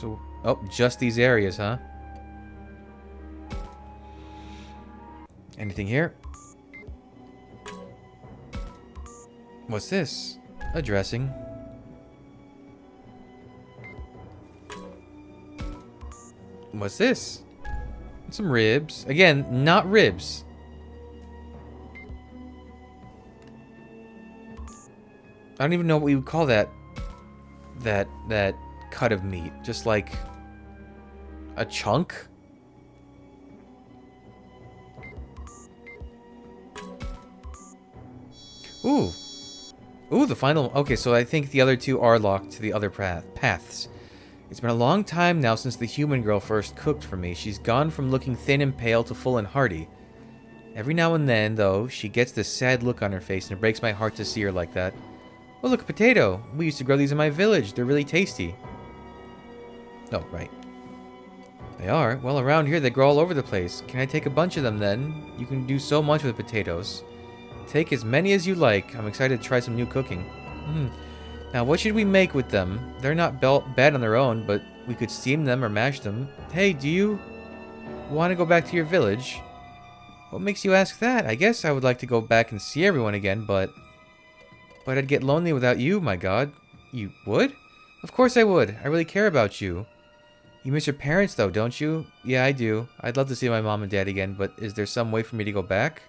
So, oh, just these areas, huh? Anything here? What's this? A dressing. What's this? Some ribs. Again, not ribs. I don't even know what you would call that cut of meat. Just like a chunk? Ooh. Ooh, the final... Okay, so I think the other two are locked to the other paths. It's been a long time now since the human girl first cooked for me. She's gone from looking thin and pale to full and hearty. Every now and then, though, she gets this sad look on her face, and it breaks my heart to see her like that. Oh, look, a potato. We used to grow these in my village. They're really tasty. Oh, right. They are? Well, around here they grow all over the place. Can I take a bunch of them, then? You can do so much with potatoes. Take as many as you like. I'm excited to try some new cooking. Now, what should we make with them? They're not bad on their own, but we could steam them or mash them. Hey, do you want to go back to your village? What makes you ask that? I guess I would like to go back and see everyone again, but I'd get lonely without you, my god. You would? Of course I would. I really care about you. You miss your parents, though, don't you? Yeah, I do. I'd love to see my mom and dad again, but is there some way for me to go back?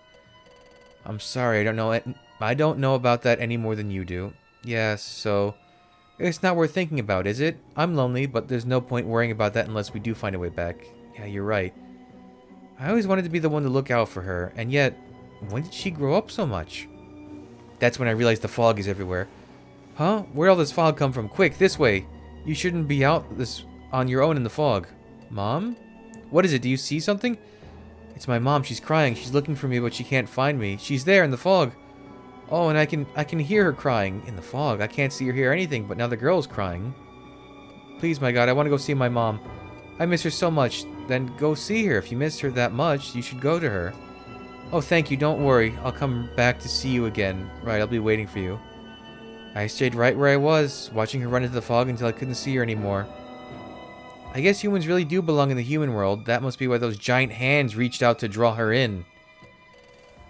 I'm sorry, I don't know about that any more than you do. Yes, so it's not worth thinking about, is it? I'm lonely, but there's no point worrying about that unless we do find a way back. Yeah, you're right. I always wanted to be the one to look out for her, and yet, when did she grow up so much? That's when I realized the fog is everywhere. Huh? Where'd all this fog come from? Quick, this way. You shouldn't be out on your own in the fog. Mom? What is it? Do you see something? It's my mom. She's crying. She's looking for me, but she can't find me. She's there in the fog. Oh, and I can hear her crying in the fog. I can't see or hear anything, but now the girl's crying. Please, my god, I want to go see my mom. I miss her so much. Then go see her. If you miss her that much, you should go to her. Oh, thank you. Don't worry. I'll come back to see you again. Right, I'll be waiting for you. I stayed right where I was, watching her run into the fog until I couldn't see her anymore. I guess humans really do belong in the human world. That must be why those giant hands reached out to draw her in.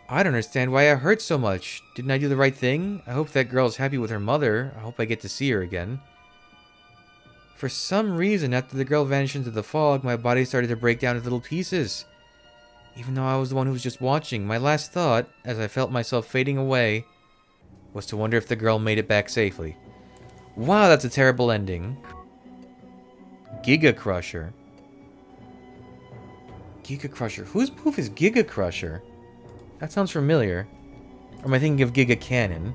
I don't understand why I hurt so much. Didn't I do the right thing? I hope that girl's happy with her mother. I hope I get to see her again. For some reason, after the girl vanished into the fog, my body started to break down into little pieces. Even though I was the one who was just watching, my last thought, as I felt myself fading away, was to wonder if the girl made it back safely. Wow, that's a terrible ending. Giga Crusher. Giga Crusher. Whose move is Giga Crusher? That sounds familiar. Or am I thinking of Giga Cannon?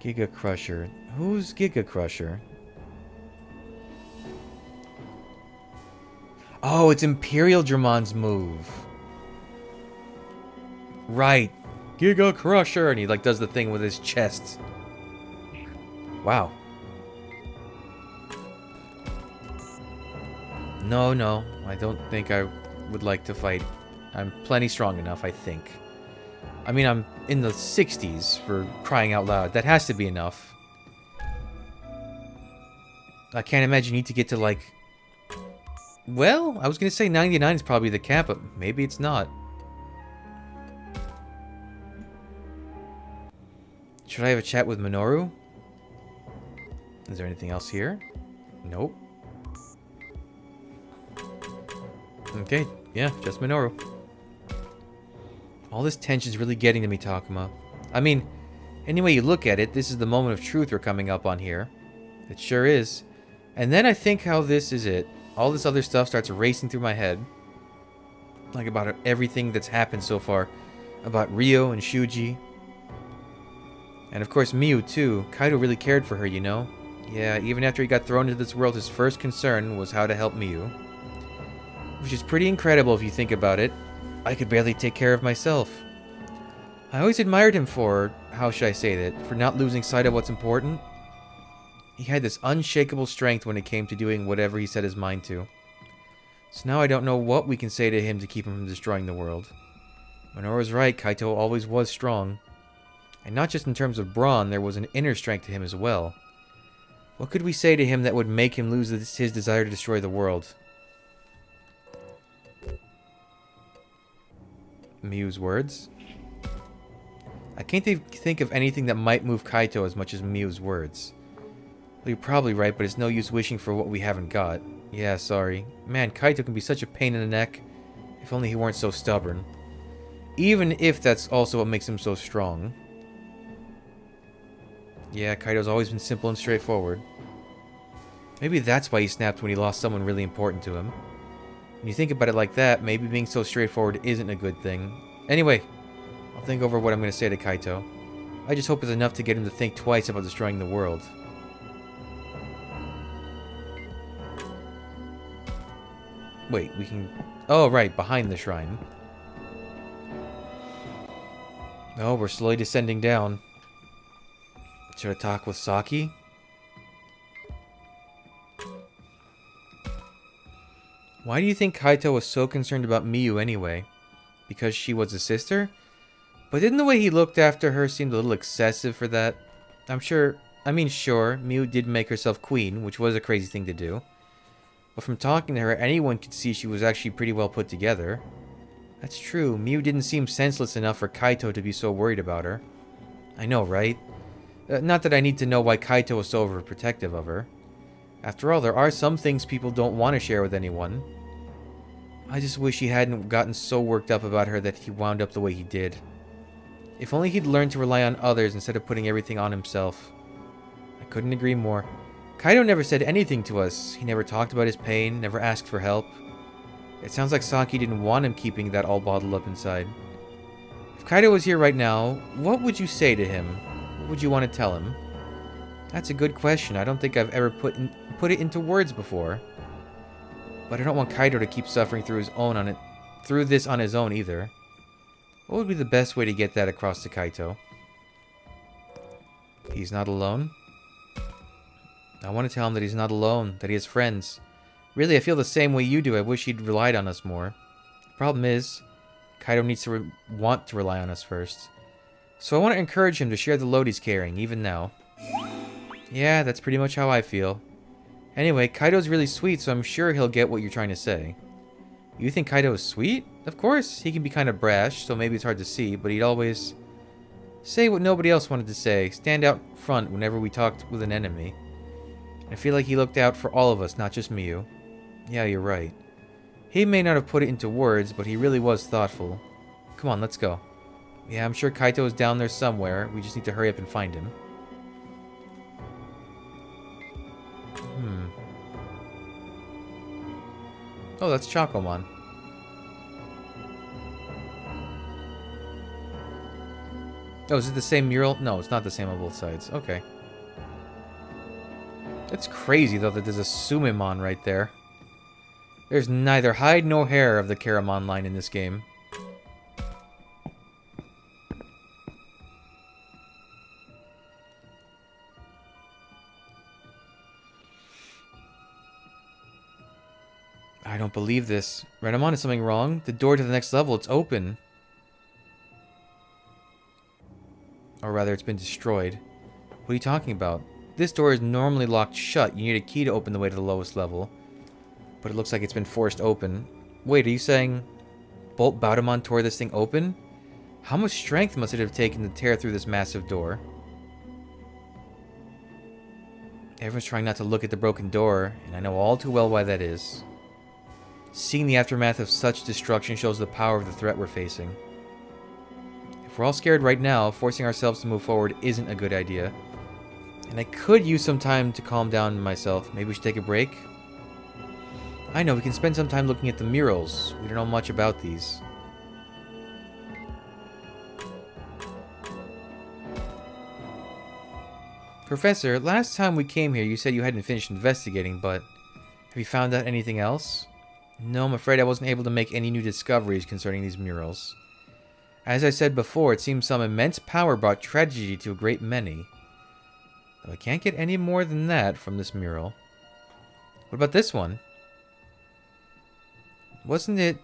Giga Crusher. Who's Giga Crusher? Oh, it's Imperial Dramon's move. Right. Giga Crusher. And he like does the thing with his chest. Wow. No. I don't think I would like to fight. I'm plenty strong enough, I think. I mean, I'm in the 60s, for crying out loud. That has to be enough. I can't imagine you need to get to, like... Well, I was going to say 99 is probably the cap, but maybe it's not. Should I have a chat with Minoru? Is there anything else here? Nope. Okay, yeah, just Minoru. All this tension's really getting to me, Takuma. I mean, any way you look at it, this is the moment of truth we're coming up on here. It sure is. And then I think how this is it. All this other stuff starts racing through my head. Like about everything that's happened so far. About Ryo and Shuji. And of course Miu too. Kaido really cared for her, you know. Yeah, even after he got thrown into this world, his first concern was how to help Miu. Which is pretty incredible if you think about it. I could barely take care of myself. I always admired him for, how should I say that, for not losing sight of what's important. He had this unshakable strength when it came to doing whatever he set his mind to. So now I don't know what we can say to him to keep him from destroying the world. Minoru's right, Kaito always was strong. And not just in terms of brawn, there was an inner strength to him as well. What could we say to him that would make him lose his desire to destroy the world? Mew's words? I can't think of anything that might move Kaito as much as Mew's words. Well, you're probably right, but it's no use wishing for what we haven't got. Yeah, sorry. Man, Kaito can be such a pain in the neck. If only he weren't so stubborn. Even if that's also what makes him so strong. Yeah, Kaito's always been simple and straightforward. Maybe that's why he snapped when he lost someone really important to him. When you think about it like that, maybe being so straightforward isn't a good thing. Anyway, I'll think over what I'm going to say to Kaito. I just hope it's enough to get him to think twice about destroying the world. Wait, we can... Oh, right, behind the shrine. Oh, we're slowly descending down. Should I talk with Saki? Why do you think Kaito was so concerned about Miyu anyway? Because she was a sister? But didn't the way he looked after her seem a little excessive for that? Sure, Miyu did make herself queen, which was a crazy thing to do. But from talking to her, anyone could see she was actually pretty well put together. That's true, Miyu didn't seem senseless enough for Kaito to be so worried about her. I know, right? Not that I need to know why Kaito was so overprotective of her. After all, there are some things people don't want to share with anyone. I just wish he hadn't gotten so worked up about her that he wound up the way he did. If only he'd learned to rely on others instead of putting everything on himself. I couldn't agree more. Kaito never said anything to us. He never talked about his pain, never asked for help. It sounds like Saki didn't want him keeping that all bottled up inside. If Kaito was here right now, what would you say to him? What would you want to tell him? That's a good question. I don't think I've ever put it into words before. But I don't want Kaito to keep suffering through this on his own either. What would be the best way to get that across to Kaito? He's not alone? I want to tell him that he's not alone, that he has friends. Really, I feel the same way you do. I wish he'd relied on us more. The problem is, Kaito needs to want to rely on us first. So I want to encourage him to share the load he's carrying, even now. Yeah, that's pretty much how I feel. Anyway, Kaito's really sweet, so I'm sure he'll get what you're trying to say. You think Kaito is sweet? Of course, he can be kind of brash, so maybe it's hard to see, but he'd always say what nobody else wanted to say, stand out front whenever we talked with an enemy. I feel like he looked out for all of us, not just Miyu. Yeah, you're right. He may not have put it into words, but he really was thoughtful. Come on, let's go. Yeah, I'm sure Kaito is down there somewhere. We just need to hurry up and find him. Oh, that's Chocomon. Oh, is it the same mural? No, it's not the same on both sides. Okay. It's crazy, though, that there's a Sumimon right there. There's neither hide nor hair of the Karamon line in this game. I don't believe this. Renamon, is something wrong? The door to the next level, it's open. Or rather, it's been destroyed. What are you talking about? This door is normally locked shut. You need a key to open the way to the lowest level. But it looks like it's been forced open. Wait, are you saying Bolt Baudemon tore this thing open? How much strength must it have taken to tear through this massive door? Everyone's trying not to look at the broken door, and I know all too well why that is. Seeing the aftermath of such destruction shows the power of the threat we're facing. If we're all scared right now, forcing ourselves to move forward isn't a good idea. And I could use some time to calm down myself. Maybe we should take a break? I know, we can spend some time looking at the murals. We don't know much about these. Professor, last time we came here you said you hadn't finished investigating, but have you found out anything else? No, I'm afraid I wasn't able to make any new discoveries concerning these murals. As I said before, it seems some immense power brought tragedy to a great many. Though I can't get any more than that from this mural. What about this one? Wasn't it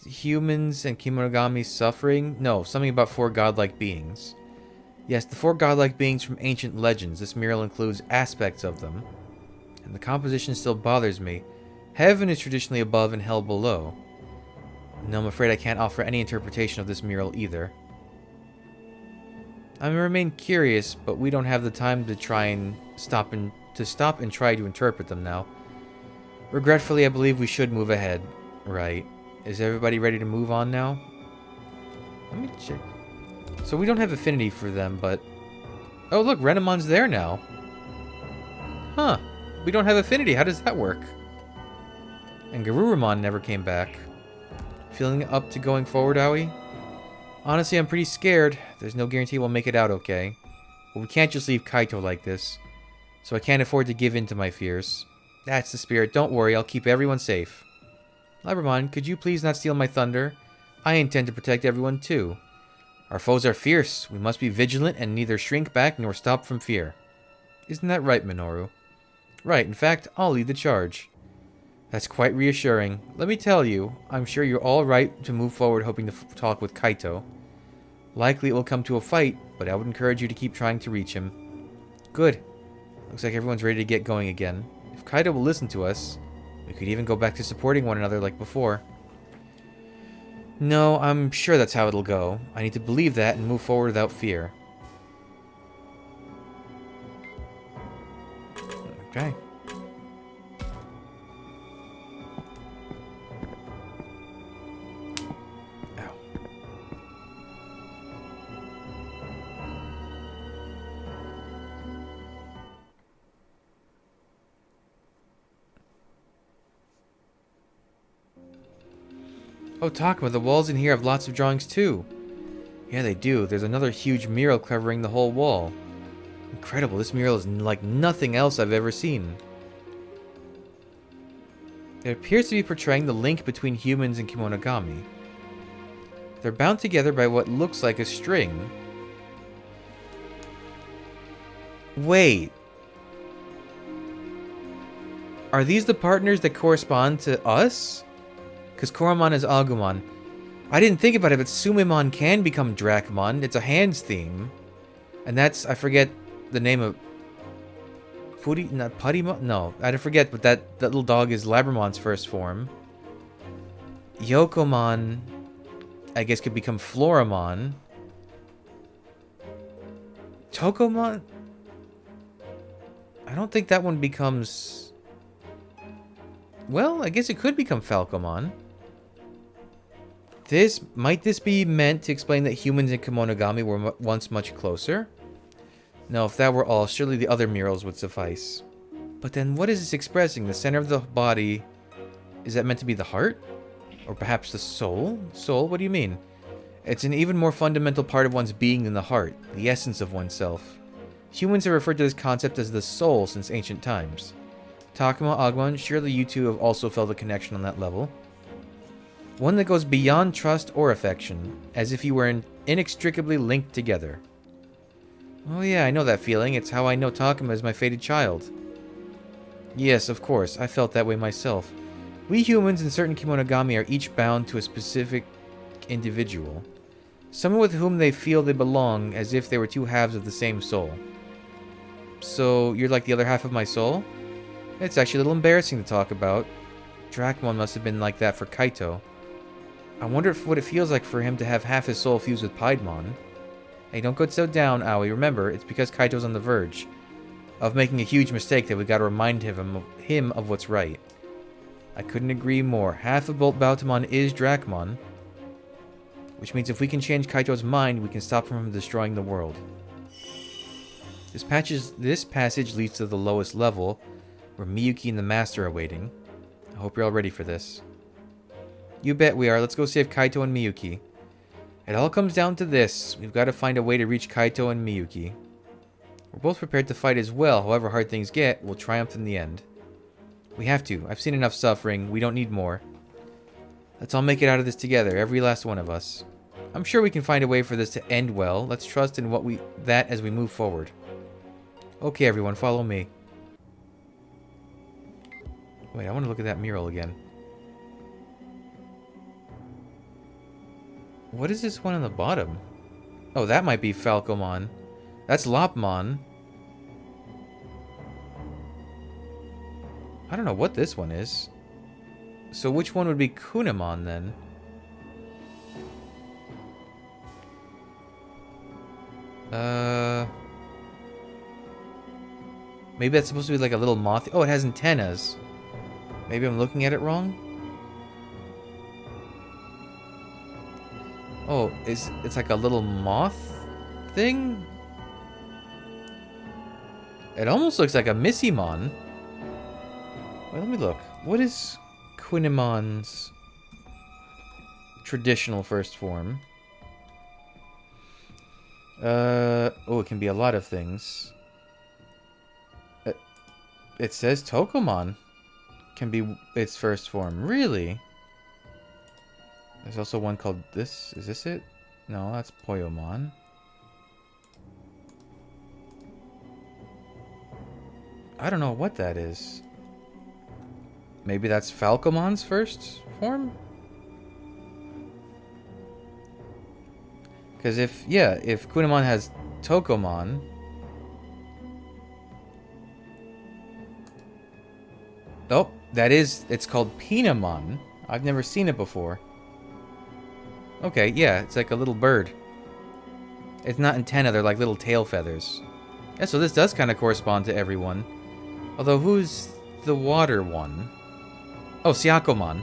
humans and Kimonogami suffering? No, something about four godlike beings. Yes, the four godlike beings from ancient legends. This mural includes aspects of them. And the composition still bothers me. Heaven is traditionally above and hell below. No, I'm afraid I can't offer any interpretation of this mural either. I remain curious, but we don't have the time to stop and try to interpret them now. Regretfully, I believe we should move ahead. Right. Is everybody ready to move on now? Let me check. So we don't have affinity for them, but... Oh, look, Renamon's there now. Huh. We don't have affinity. How does that work? And Garurumon never came back. Feeling up to going forward, Aoi? Honestly, I'm pretty scared. There's no guarantee we'll make it out okay. But we can't just leave Kaito like this. So I can't afford to give in to my fears. That's the spirit. Don't worry, I'll keep everyone safe. Labramon, could you please not steal my thunder? I intend to protect everyone too. Our foes are fierce. We must be vigilant and neither shrink back nor stop from fear. Isn't that right, Minoru? Right, in fact, I'll lead the charge. That's quite reassuring. Let me tell you, I'm sure you're all right to move forward hoping to talk with Kaito. Likely it will come to a fight, but I would encourage you to keep trying to reach him. Good. Looks like everyone's ready to get going again. If Kaito will listen to us, we could even go back to supporting one another like before. No, I'm sure that's how it'll go. I need to believe that and move forward without fear. Okay. Ow. Oh, Takuma, the walls in here have lots of drawings too. Yeah, they do. There's another huge mural covering the whole wall. Incredible, this mural is like nothing else I've ever seen. It appears to be portraying the link between humans and Kemonogami. They're bound together by what looks like a string. Wait. Are these the partners that correspond to us? Because Koromon is Agumon. I didn't think about it, but Sumimon can become Dracmon. It's a hands theme. And that's, I forget the name of... Not Puttimon? No, I forget, but that little dog is Labramon's first form. Yokomon, I guess, could become Floramon. Tokomon? I don't think that one becomes... Well, I guess it could become Falcomon. Might this be meant to explain that humans and Kemonogami were once much closer? No, if that were all, surely the other murals would suffice. But then what is this expressing? The center of the body, is that meant to be the heart? Or perhaps the soul? Soul? What do you mean? It's an even more fundamental part of one's being than the heart, the essence of oneself. Humans have referred to this concept as the soul since ancient times. Takuma, Agumon, surely you two have also felt a connection on that level. One that goes beyond trust or affection, as if you were inextricably linked together. Oh yeah, I know that feeling. It's how I know Takuma is my fated child. Yes, of course. I felt that way myself. We humans and certain Kemonogami are each bound to a specific individual. Someone with whom they feel they belong, as if they were two halves of the same soul. So, you're like the other half of my soul? It's actually a little embarrassing to talk about. Dracmon must have been like that for Kaito. I wonder what it feels like for him to have half his soul fused with Piedmon. Hey, don't go so down, Aoi. Remember, it's because Kaito's on the verge of making a huge mistake that we gotta remind him of what's right. I couldn't agree more. Half of Bolt Bautamon is Dracmon, which means if we can change Kaito's mind, we can stop him from destroying the world. This passage leads to the lowest level, where Miyuki and the Master are waiting. I hope you're all ready for this. You bet we are. Let's go save Kaito and Miyuki. It all comes down to this. We've got to find a way to reach Kaito and Miyuki. We're both prepared to fight as well. However hard things get, we'll triumph in the end. We have to. I've seen enough suffering. We don't need more. Let's all make it out of this together, every last one of us. I'm sure we can find a way for this to end well. Let's trust in that as we move forward. Okay, everyone, follow me. Wait, I want to look at that mural again. What is this one on the bottom? Oh, that might be Falcomon. That's Lopmon. I don't know what this one is. So which one would be Kunamon then? Maybe that's supposed to be like a little moth. Oh, it has antennas. Maybe I'm looking at it wrong? Oh, it's like a little moth thing? It almost looks like a Missymon. Wait, let me look. What is Quinimon's traditional first form? Oh, it can be a lot of things. It says Tokomon can be its first form. Really? There's also one called this. Is this it? No, that's Poyomon. I don't know what that is. Maybe that's Falcomon's first form? Because if Kunamon has Tokomon... Oh, it's called Pinamon. I've never seen it before. Okay, yeah, it's like a little bird. It's not antenna, they're like little tail feathers. Yeah, so this does kind of correspond to everyone. Although, who's the water one? Oh, Siakomon.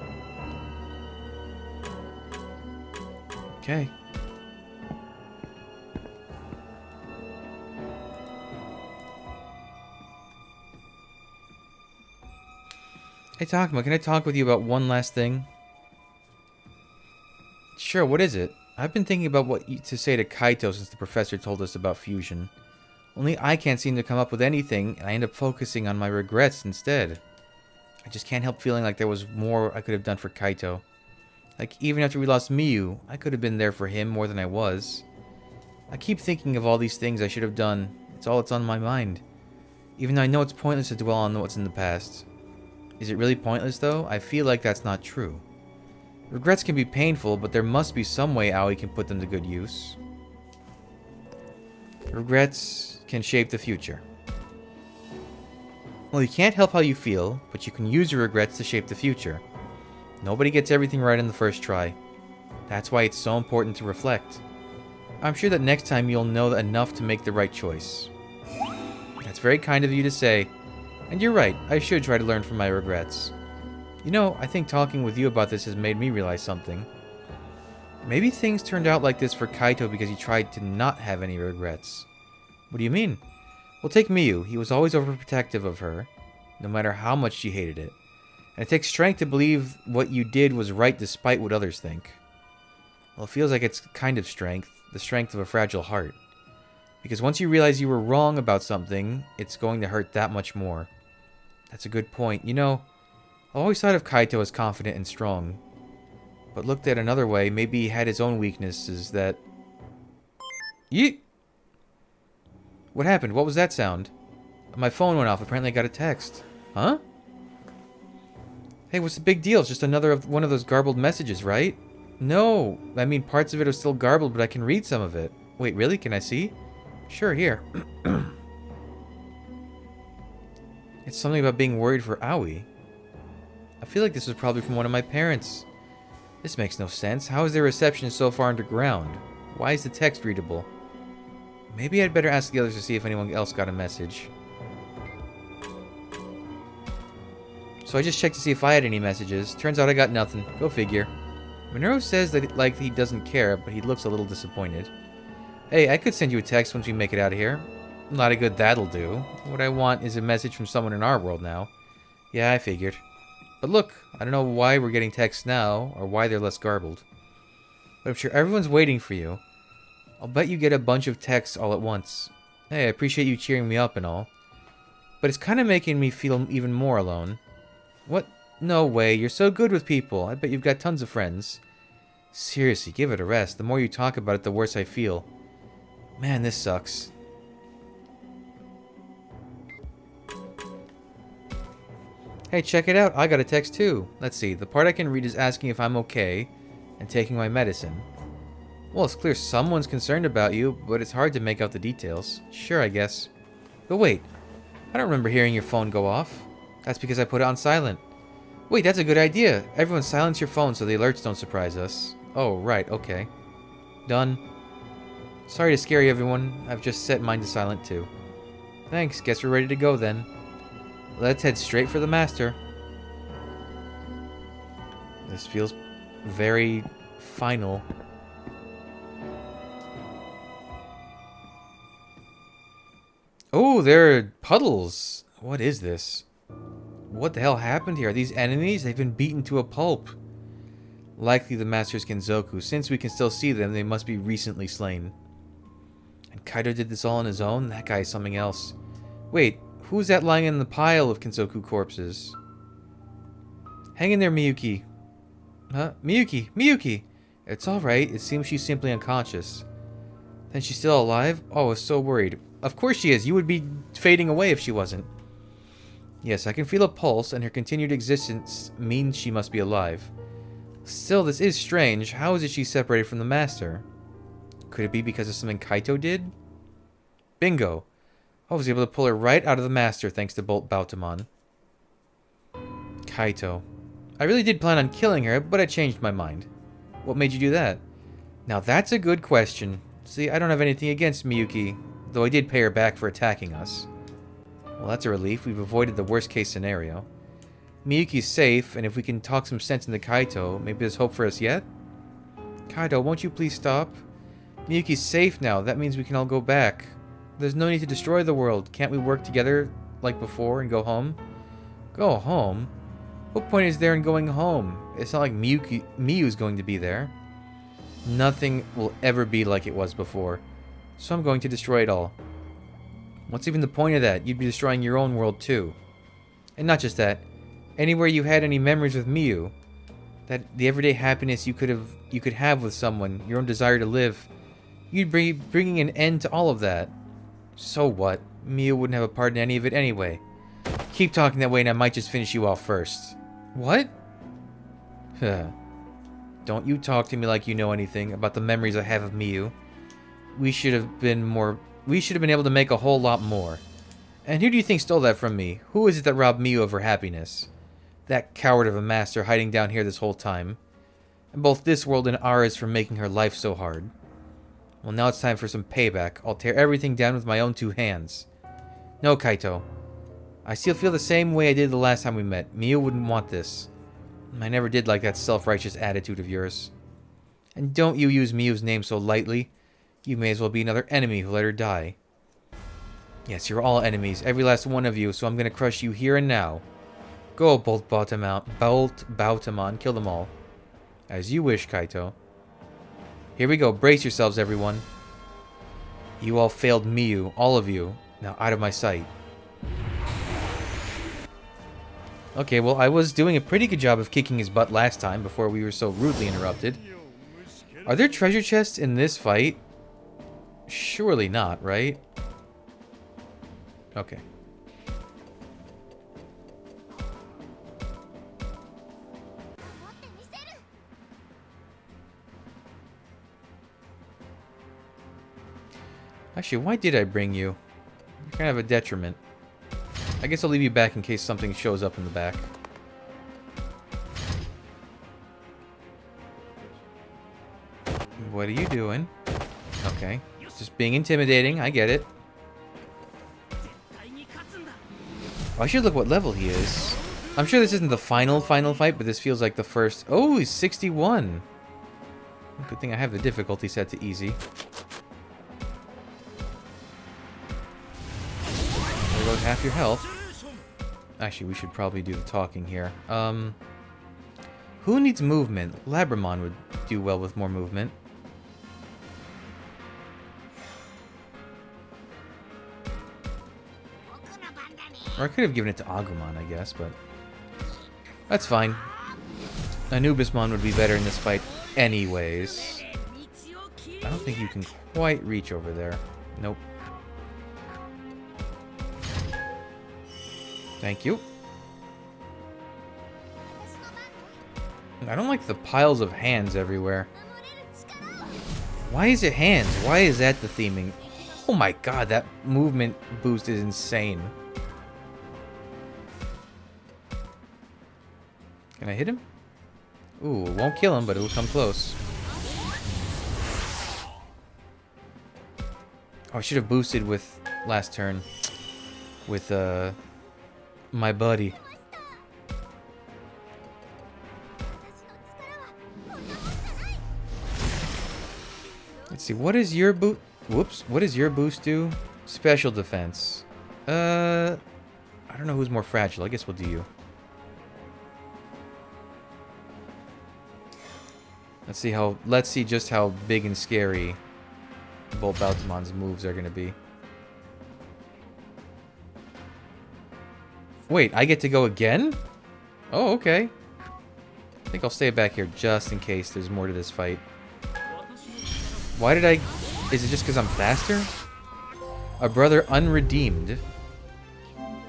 Okay. Hey, Takuma, can I talk with you about one last thing? Sure, what is it? I've been thinking about what to say to Kaito since the professor told us about fusion. Only I can't seem to come up with anything, and I end up focusing on my regrets instead. I just can't help feeling like there was more I could have done for Kaito. Like, even after we lost Miyu, I could have been there for him more than I was. I keep thinking of all these things I should have done. It's all that's on my mind. Even though I know it's pointless to dwell on what's in the past. Is it really pointless, though? I feel like that's not true. Regrets can be painful, but there must be some way Aoi can put them to good use. Regrets can shape the future. Well, you can't help how you feel, but you can use your regrets to shape the future. Nobody gets everything right on the first try. That's why it's so important to reflect. I'm sure that next time you'll know enough to make the right choice. That's very kind of you to say. And you're right, I should try to learn from my regrets. You know, I think talking with you about this has made me realize something. Maybe things turned out like this for Kaito because he tried to not have any regrets. What do you mean? Well, take Miyu. He was always overprotective of her, no matter how much she hated it. And it takes strength to believe what you did was right despite what others think. Well, it feels like it's kind of strength, the strength of a fragile heart. Because once you realize you were wrong about something, it's going to hurt that much more. That's a good point. You know, I always thought of Kaito as confident and strong. But looked at another way, maybe he had his own weaknesses that... Yeet! What happened? What was that sound? My phone went off. Apparently I got a text. Huh? Hey, what's the big deal? It's just another one of those garbled messages, right? No. I mean, parts of it are still garbled, but I can read some of it. Wait, really? Can I see? Sure, here. It's something about being worried for Aoi. I feel like this was probably from one of my parents. This makes no sense. How is their reception so far underground? Why is the text readable? Maybe I'd better ask the others to see if anyone else got a message. So I just checked to see if I had any messages. Turns out I got nothing. Go figure. Minoru says that like he doesn't care, but he looks a little disappointed. Hey, I could send you a text once we make it out of here. A lot of good that'll do. What I want is a message from someone in our world now. Yeah, I figured. But look, I don't know why we're getting texts now, or why they're less garbled. But I'm sure everyone's waiting for you. I'll bet you get a bunch of texts all at once. Hey, I appreciate you cheering me up and all. But it's kind of making me feel even more alone. What? No way, you're so good with people. I bet you've got tons of friends. Seriously, give it a rest. The more you talk about it, the worse I feel. Man, this sucks. Hey, check it out. I got a text too. Let's see. The part I can read is asking if I'm okay and taking my medicine. Well, it's clear someone's concerned about you, but it's hard to make out the details. Sure, I guess. But wait, I don't remember hearing your phone go off. That's because I put it on silent. Wait, that's a good idea. Everyone silence your phone so the alerts don't surprise us. Oh, right, okay. Done. Sorry to scare you, everyone. I've just set mine to silent too. Thanks, guess we're ready to go then. Let's head straight for the master. This feels very final. Oh, there are puddles. What is this? What the hell happened here? Are these enemies? They've been beaten to a pulp. Likely the master's Kenzoku. Since we can still see them, they must be recently slain. And Kaido did this all on his own? That guy is something else. Wait, who's that lying in the pile of Kenzoku corpses? Hang in there, Miyuki. Huh? Miyuki! Miyuki! It's alright. It seems she's simply unconscious. Then she's still alive? Oh, I was so worried. Of course she is. You would be fading away if she wasn't. Yes, I can feel a pulse, and her continued existence means she must be alive. Still, this is strange. How is it she's separated from the master? Could it be because of something Kaito did? Bingo! I was able to pull her right out of the master thanks to Bolt Bautamon. Kaito. I really did plan on killing her, but I changed my mind. What made you do that? Now that's a good question. See, I don't have anything against Miyuki, though I did pay her back for attacking us. Well, that's a relief. We've avoided the worst case scenario. Miyuki's safe, and if we can talk some sense into Kaito, maybe there's hope for us yet? Kaito, won't you please stop? Miyuki's safe now. That means we can all go back. There's no need to destroy the world. Can't we work together like before and go home? Go home? What point is there in going home? It's not like Miyu's going to be there. Nothing will ever be like it was before. So I'm going to destroy it all. What's even the point of that? You'd be destroying your own world too. And not just that. Anywhere you had any memories with Miyu, that the everyday happiness you could have with someone, your own desire to live, you'd be bringing an end to all of that. So what? Miyu wouldn't have a part in any of it anyway. Keep talking that way and I might just finish you off first. What? Don't you talk to me like you know anything about the memories I have of Miyu. We should have been able to make a whole lot more. And who do you think stole that from me? Who is it that robbed Miyu of her happiness? That coward of a master hiding down here this whole time. And both this world and ours for making her life so hard. Well, now it's time for some payback. I'll tear everything down with my own two hands. No, Kaito. I still feel the same way I did the last time we met. Miyu wouldn't want this. I never did like that self-righteous attitude of yours. And don't you use Miyu's name so lightly. You may as well be another enemy who let her die. Yes, you're all enemies, every last one of you, so I'm gonna crush you here and now. Go, Bolt Bautamon, kill them all. As you wish, Kaito. Here we go, brace yourselves, everyone. You all failed Miyu, all of you. Now out of my sight. Okay, well, I was doing a pretty good job of kicking his butt last time before we were so rudely interrupted. Are there treasure chests in this fight? Surely not, right? Okay. Actually, why did I bring you? You're kind of a detriment. I guess I'll leave you back in case something shows up in the back. What are you doing? Okay. Just being intimidating, I get it. I should look what level he is. I'm sure this isn't the final fight, but this feels like the first... Oh, he's 61. Good thing I have the difficulty set to easy. There goes half your health. Actually, we should probably do the talking here. Who needs movement? Labramon would do well with more movement. Or I could have given it to Agumon, I guess, but... That's fine. Anubismon would be better in this fight anyways. I don't think you can quite reach over there. Nope. Thank you. I don't like the piles of hands everywhere. Why is it hands? Why is that the theming? Oh my god, that movement boost is insane. Can I hit him? Ooh, it won't kill him, but it'll come close. Oh, I should have boosted with last turn. With, my buddy. Let's see, what is your boost? Whoops, what does your boost do? Special defense. I don't know who's more fragile. I guess we'll do you. Let's see just how big and scary Bolt Baltamon's moves are gonna be. Wait, I get to go again? Oh, okay. I think I'll stay back here just in case there's more to this fight. Why did I... Is it just because I'm faster? A brother unredeemed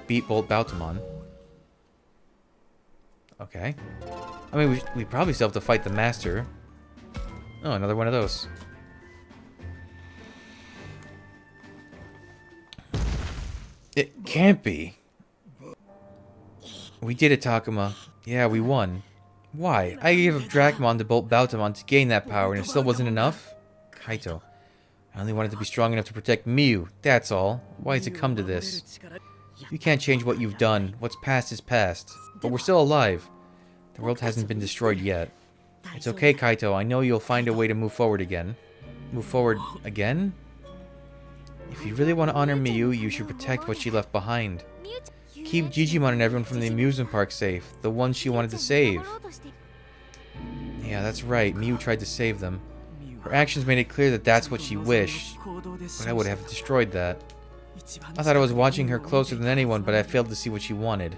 beat Bolt Baltamon. Okay. I mean, we probably still have to fight the master. Oh, another one of those. It can't be. We did it, Takuma. Yeah, we won. Why? I gave up Dracmon to Bolt Baltamon to gain that power, and it still wasn't enough? Kaito. I only wanted to be strong enough to protect Miu, that's all. Why has it come to this? You can't change what you've done. What's past is past. But we're still alive. The world hasn't been destroyed yet. It's okay, Kaito. I know you'll find a way to move forward again. Move forward again? If you really want to honor Miu, you should protect what she left behind. Keep Digimon and everyone from the amusement park safe. The ones she wanted to save. Yeah, that's right. Miu tried to save them. Her actions made it clear that that's what she wished. But I would have destroyed that. I thought I was watching her closer than anyone, but I failed to see what she wanted.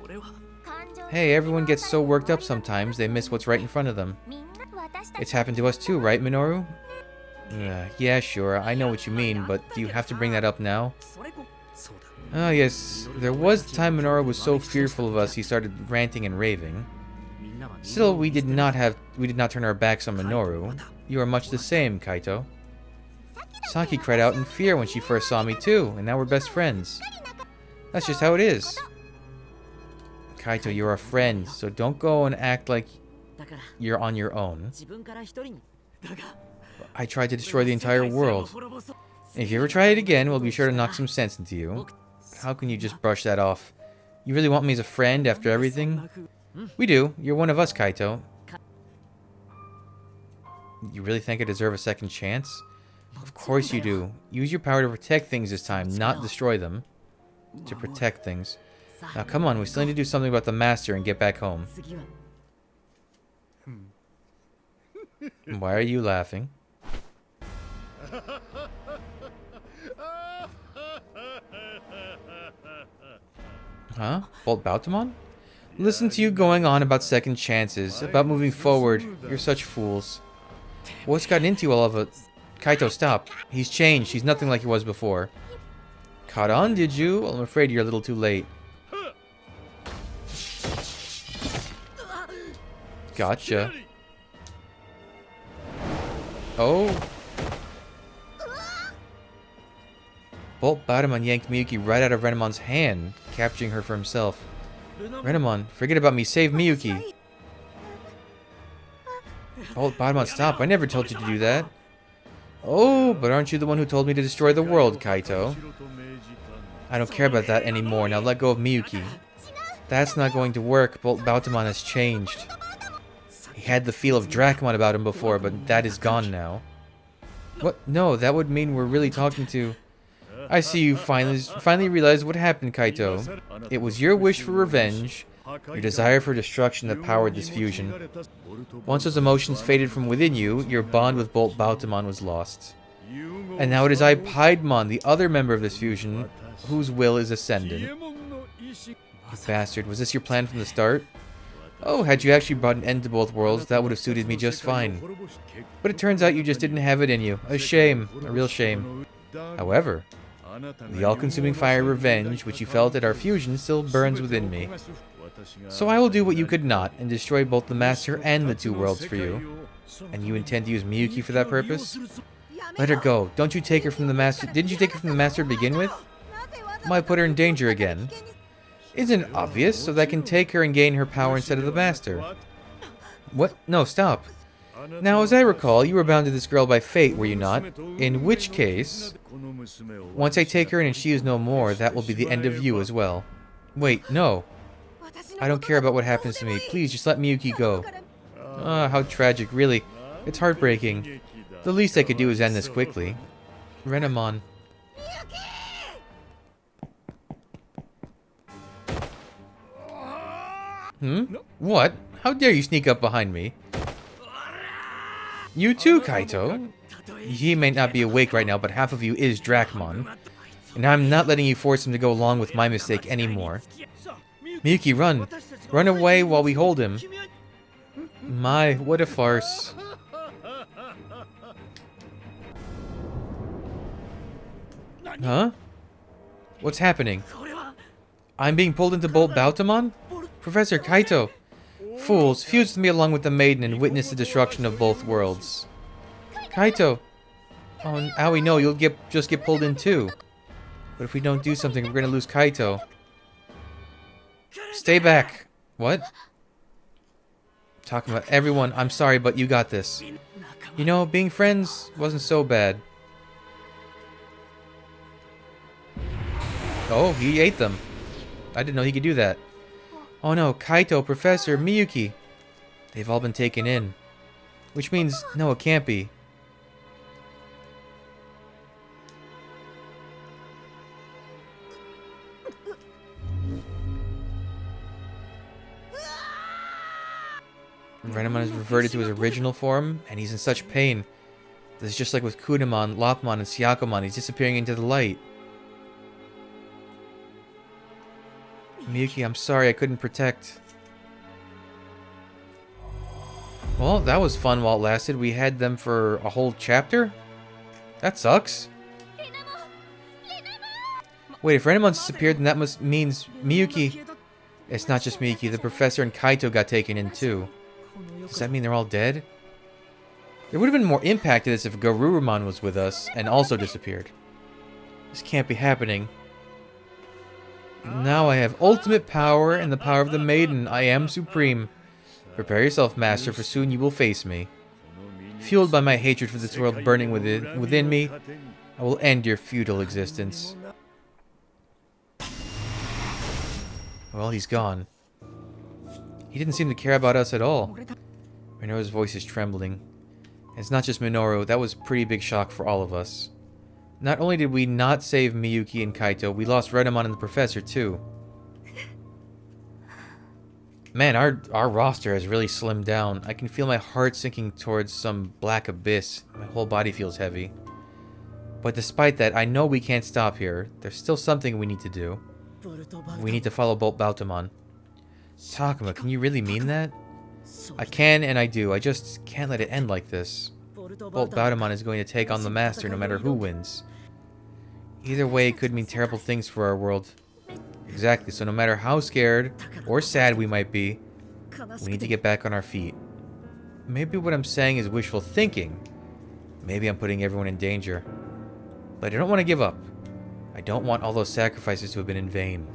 Hey, everyone gets so worked up sometimes, they miss what's right in front of them. It's happened to us too, right, Minoru? Yeah, sure, I know what you mean, but do you have to bring that up now? Oh, yes, there was the time Minoru was so fearful of us he started ranting and raving. Still, we did not turn our backs on Minoru. You are much the same, Kaito. Saki cried out in fear when she first saw me too, and now we're best friends. That's just how it is. Kaito, you're a friend, so don't go and act like you're on your own. I tried to destroy the entire world. And if you ever try it again, we'll be sure to knock some sense into you. How can you just brush that off? You really want me as a friend after everything? We do. You're one of us, Kaito. You really think I deserve a second chance? Of course you do. Use your power to protect things this time, not destroy them. To protect things. Now come on, we still need to do something about the master and get back home. Why are you laughing? Huh? Bolt Baltamon? Listen to you going on about second chances, about moving forward. You're such fools. What's gotten into all of it? Kaito, stop. He's changed. He's nothing like he was before. Caught on, did you? Well, I'm afraid you're a little too late. Gotcha. Oh. Bolt Baltamon yanked Miyuki right out of Renamon's hand, capturing her for himself. Renamon, forget about me. Save Miyuki. Bolt Baltamon, stop. I never told you to do that. Oh, but aren't you the one who told me to destroy the world, Kaito? I don't care about that anymore. Now let go of Miyuki. That's not going to work. Bolt Baltamon has changed. He had the feel of Dracmon about him before, but that is gone now. What? No, that would mean we're really talking to... I see you finally realized what happened, Kaito. It was your wish for revenge, your desire for destruction that powered this fusion. Once those emotions faded from within you, your bond with Bolt Baltamon was lost. And now it is I, Piedmon, the other member of this fusion, whose will is ascendant. You bastard, was this your plan from the start? Oh, had you actually brought an end to both worlds, that would have suited me just fine. But it turns out you just didn't have it in you. A shame. A real shame. However, the all-consuming fire of revenge, which you felt at our fusion, still burns within me. So I will do what you could not, and destroy both the Master and the two worlds for you. And you intend to use Miyuki for that purpose? Let her go. Don't you take her from the master? Didn't you take her from the master to begin with? Why put her in danger again? Isn't it obvious? So that I can take her and gain her power instead of the master. What? No, stop. Now, as I recall, you were bound to this girl by fate, were you not? In which case, once I take her in and she is no more, that will be the end of you as well. Wait, no. I don't care about what happens to me. Please, just let Miyuki go. Ah, how tragic, really. It's heartbreaking. The least I could do is end this quickly. Renamon. What? How dare you sneak up behind me? You too, Kaito. He may not be awake right now, but half of you is Dracmon. And I'm not letting you force him to go along with my mistake anymore. Miyuki, run! Run away while we hold him. My, what a farce. Huh? What's happening? I'm being pulled into Bolt Bautamon? Professor Kaito! Fools, fuse with me along with the maiden and witness the destruction of both worlds. Kaito! Oh, Aoi, no, you'll just get pulled in too. But if we don't do something, we're gonna lose Kaito. Stay back! What? Talking about everyone, I'm sorry, but you got this. You know, being friends wasn't so bad. Oh, he ate them. I didn't know he could do that. Oh no, Kaito, Professor, Miyuki. They've all been taken in. Which means, no, it can't be. Renamon has reverted to his original form, and he's in such pain. This is just like with Kunamon, Lopmon, and Syakomon. He's disappearing into the light. Miyuki, I'm sorry I couldn't protect. Well, that was fun while it lasted. We had them for a whole chapter? That sucks. Wait, if Renamon's disappeared, then that must means Miyuki... It's not just Miyuki. The professor and Kaito got taken in too. Does that mean they're all dead? There would have been more impact to this if Garurumon was with us and also disappeared. This can't be happening. Now I have ultimate power and the power of the maiden. I am supreme. Prepare yourself, master, for soon you will face me. Fueled by my hatred for this world burning within me, I will end your futile existence. Well, he's gone. He didn't seem to care about us at all. Minoru's voice is trembling. And it's not just Minoru, that was a pretty big shock for all of us. Not only did we not save Miyuki and Kaito, we lost Renamon and the Professor too. Man, our roster has really slimmed down. I can feel my heart sinking towards some black abyss. My whole body feels heavy. But despite that, I know we can't stop here. There's still something we need to do. We need to follow Bolt Bautamon. Takuma, can you really mean that? I can and I do. I just can't let it end like this. Bolt Bautamon is going to take on the Master no matter who wins. Either way, it could mean terrible things for our world. Exactly, so no matter how scared or sad we might be, we need to get back on our feet. Maybe what I'm saying is wishful thinking. Maybe I'm putting everyone in danger. But I don't want to give up. I don't want all those sacrifices to have been in vain.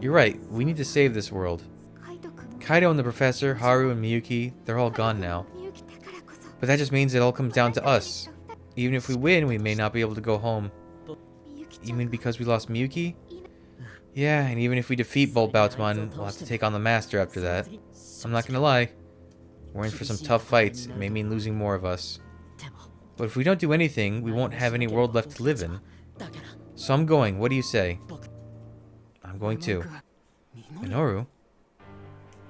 You're right, we need to save this world. Kaito and the Professor, Haru and Miyuki, they're all gone now. But that just means it all comes down to us. Even if we win, we may not be able to go home. You mean because we lost Miyuki? Yeah, and even if we defeat Bolt Bautamon, we'll have to take on the Master after that. I'm not gonna lie. We're in for some tough fights. It may mean losing more of us. But if we don't do anything, we won't have any world left to live in. So I'm going. What do you say? I'm going too. Minoru?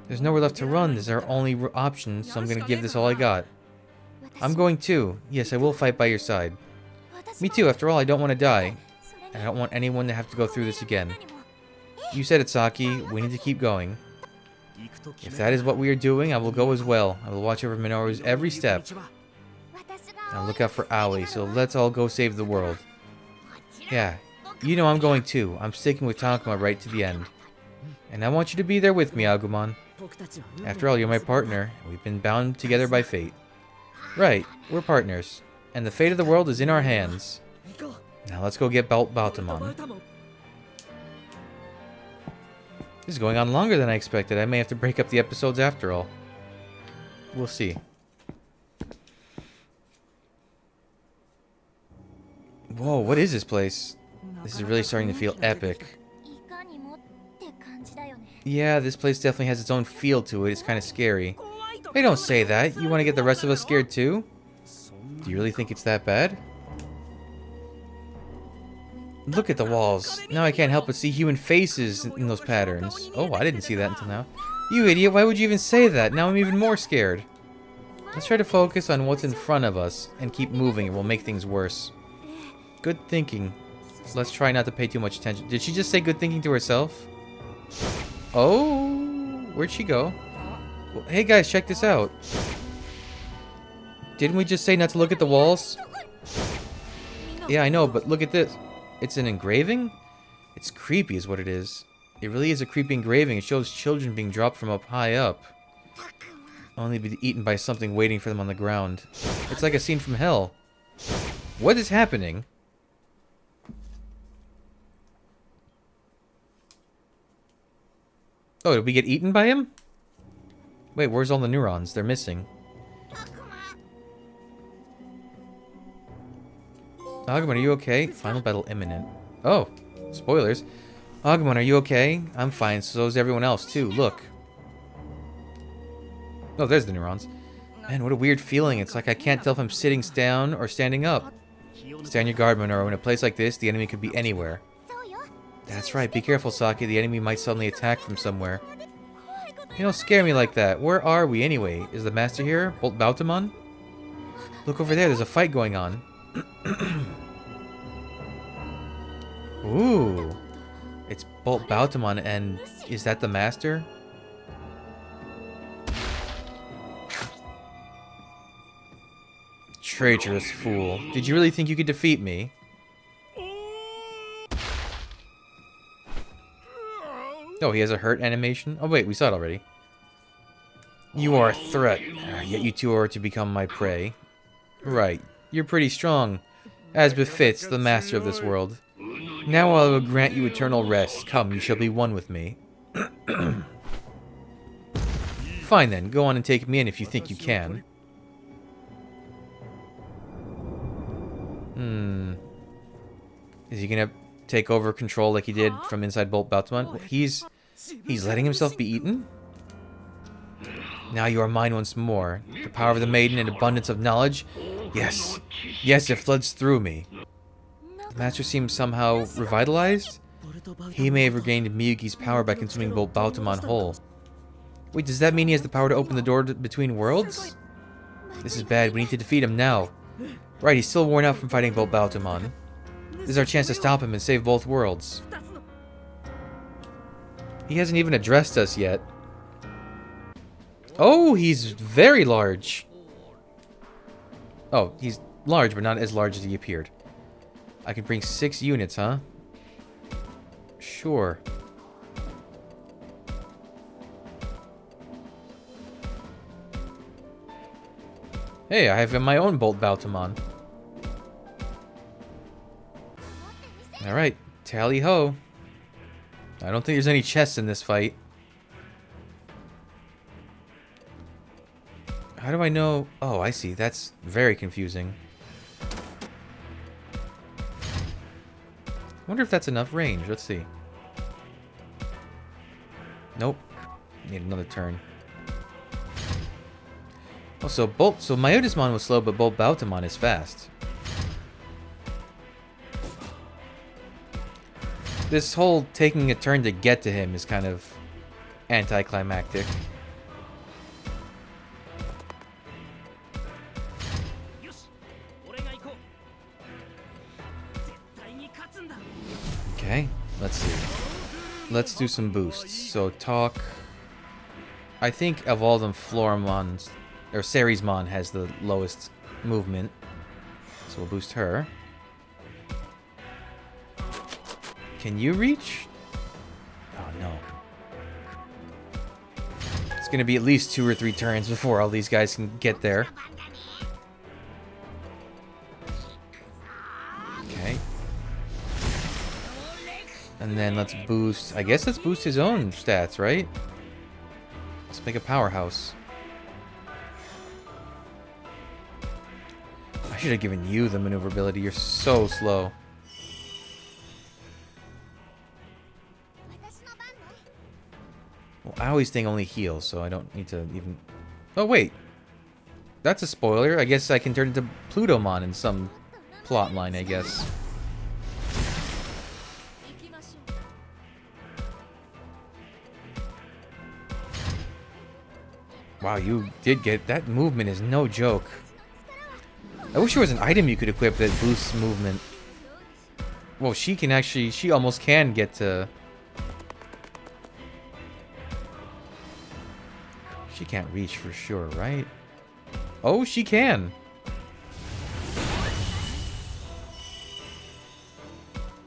There's nowhere left to run. This is our only option, so I'm gonna give this all I got. I'm going too. Yes, I will fight by your side. Me too. After all, I don't want to die. And I don't want anyone to have to go through this again. You said it, Saki. We need to keep going. If that is what we are doing, I will go as well. I will watch over Minoru's every step. Now look out for Aoi, so let's all go save the world. Yeah, you know I'm going too. I'm sticking with Takuma right to the end. And I want you to be there with me, Agumon. After all, you're my partner, and we've been bound together by fate. Right, we're partners. and the fate of the world is in our hands. Now let's go get Baltamon. This is going on longer than I expected. I may have to break up the episodes after all. We'll see. Whoa, what is this place? This is really starting to feel epic. Yeah, this place definitely has its own feel to it. It's kind of scary. Hey, don't say that. You want to get the rest of us scared too? Do you really think it's that bad? Look at the walls. Now I can't help but see human faces in those patterns. Oh, I didn't see that until now. You idiot, why would you even say that? Now I'm even more scared. Let's try to focus on what's in front of us and keep moving. It will make things worse. Good thinking. Let's try not to pay too much attention. Did she just say good thinking to herself? Oh, where'd she go? Well, hey guys, check this out. Didn't we just say not to look at the walls? Yeah, I know, but look at this. It's an engraving? It's creepy is what it is. It really is a creepy engraving. It shows children being dropped from up high up. Only to be eaten by something waiting for them on the ground. It's like a scene from hell. What is happening? Oh, did we get eaten by him? Wait, where's all the neurons? They're missing. Agumon, are you okay? Final battle imminent. Oh, spoilers. Agumon, are you okay? I'm fine, so is everyone else too. Look. Oh, there's the neurons. Man, what a weird feeling. It's like I can't tell if I'm sitting down or standing up. Stay on your guard, Monroe. In a place like this, the enemy could be anywhere. That's right. Be careful, Saki. The enemy might suddenly attack from somewhere. You don't scare me like that. Where are we, anyway? Is the master here? Baltamon? Look over there. There's a fight going on. Ooh. It's Baltamon, and is that the master? Traitorous fool. Did you really think you could defeat me? Oh, he has a hurt animation? Oh, wait, we saw it already. You are a threat, yet you two are to become my prey. Right. You're pretty strong, as befits the master of this world. Now I will grant you eternal rest. Come, you shall be one with me. Fine then, go on and take me in if you think you can. Is he gonna take over control like he did from inside Baltamon? He's letting himself be eaten? Now you are mine once more. The power of the maiden and abundance of knowledge? Yes. Yes, it floods through me. The master seems somehow revitalized? He may have regained Miyuki's power by consuming Baltamon whole. Wait, does that mean he has the power to open the door between worlds? This is bad. We need to defeat him now. Right, he's still worn out from fighting Baltamon. This is our chance to stop him and save both worlds. He hasn't even addressed us yet. Oh, he's very large. Oh, he's large, but not as large as he appeared. I can bring 6 units, huh? Sure. Hey, I have my own Baltamon. Alright, tally-ho. I don't think there's any chests in this fight. How do I know? Oh, I see. That's very confusing. I wonder if that's enough range. Let's see. Nope. Need another turn. Oh, so Myotismon was slow, but Baltamon is fast. This whole taking a turn to get to him is kind of anticlimactic. Okay, let's see. Let's do some boosts. So talk. I think of all of them, Floramon's or Ceresmon has the lowest movement, so we'll boost her. Can you reach? Oh no. It's gonna be at least 2 or 3 turns before all these guys can get there. And then let's boost... I guess let's boost his own stats, right? Let's make a powerhouse. I should have given you the maneuverability. You're so slow. Well, I always think only heals, so I don't need to even... Oh, wait. That's a spoiler. I guess I can turn into Plutomon in some plot line, I guess. Wow, you did get... That movement is no joke. I wish there was an item you could equip that boosts movement. Well, she can actually... She almost can get to... She can't reach for sure, right? Oh, she can!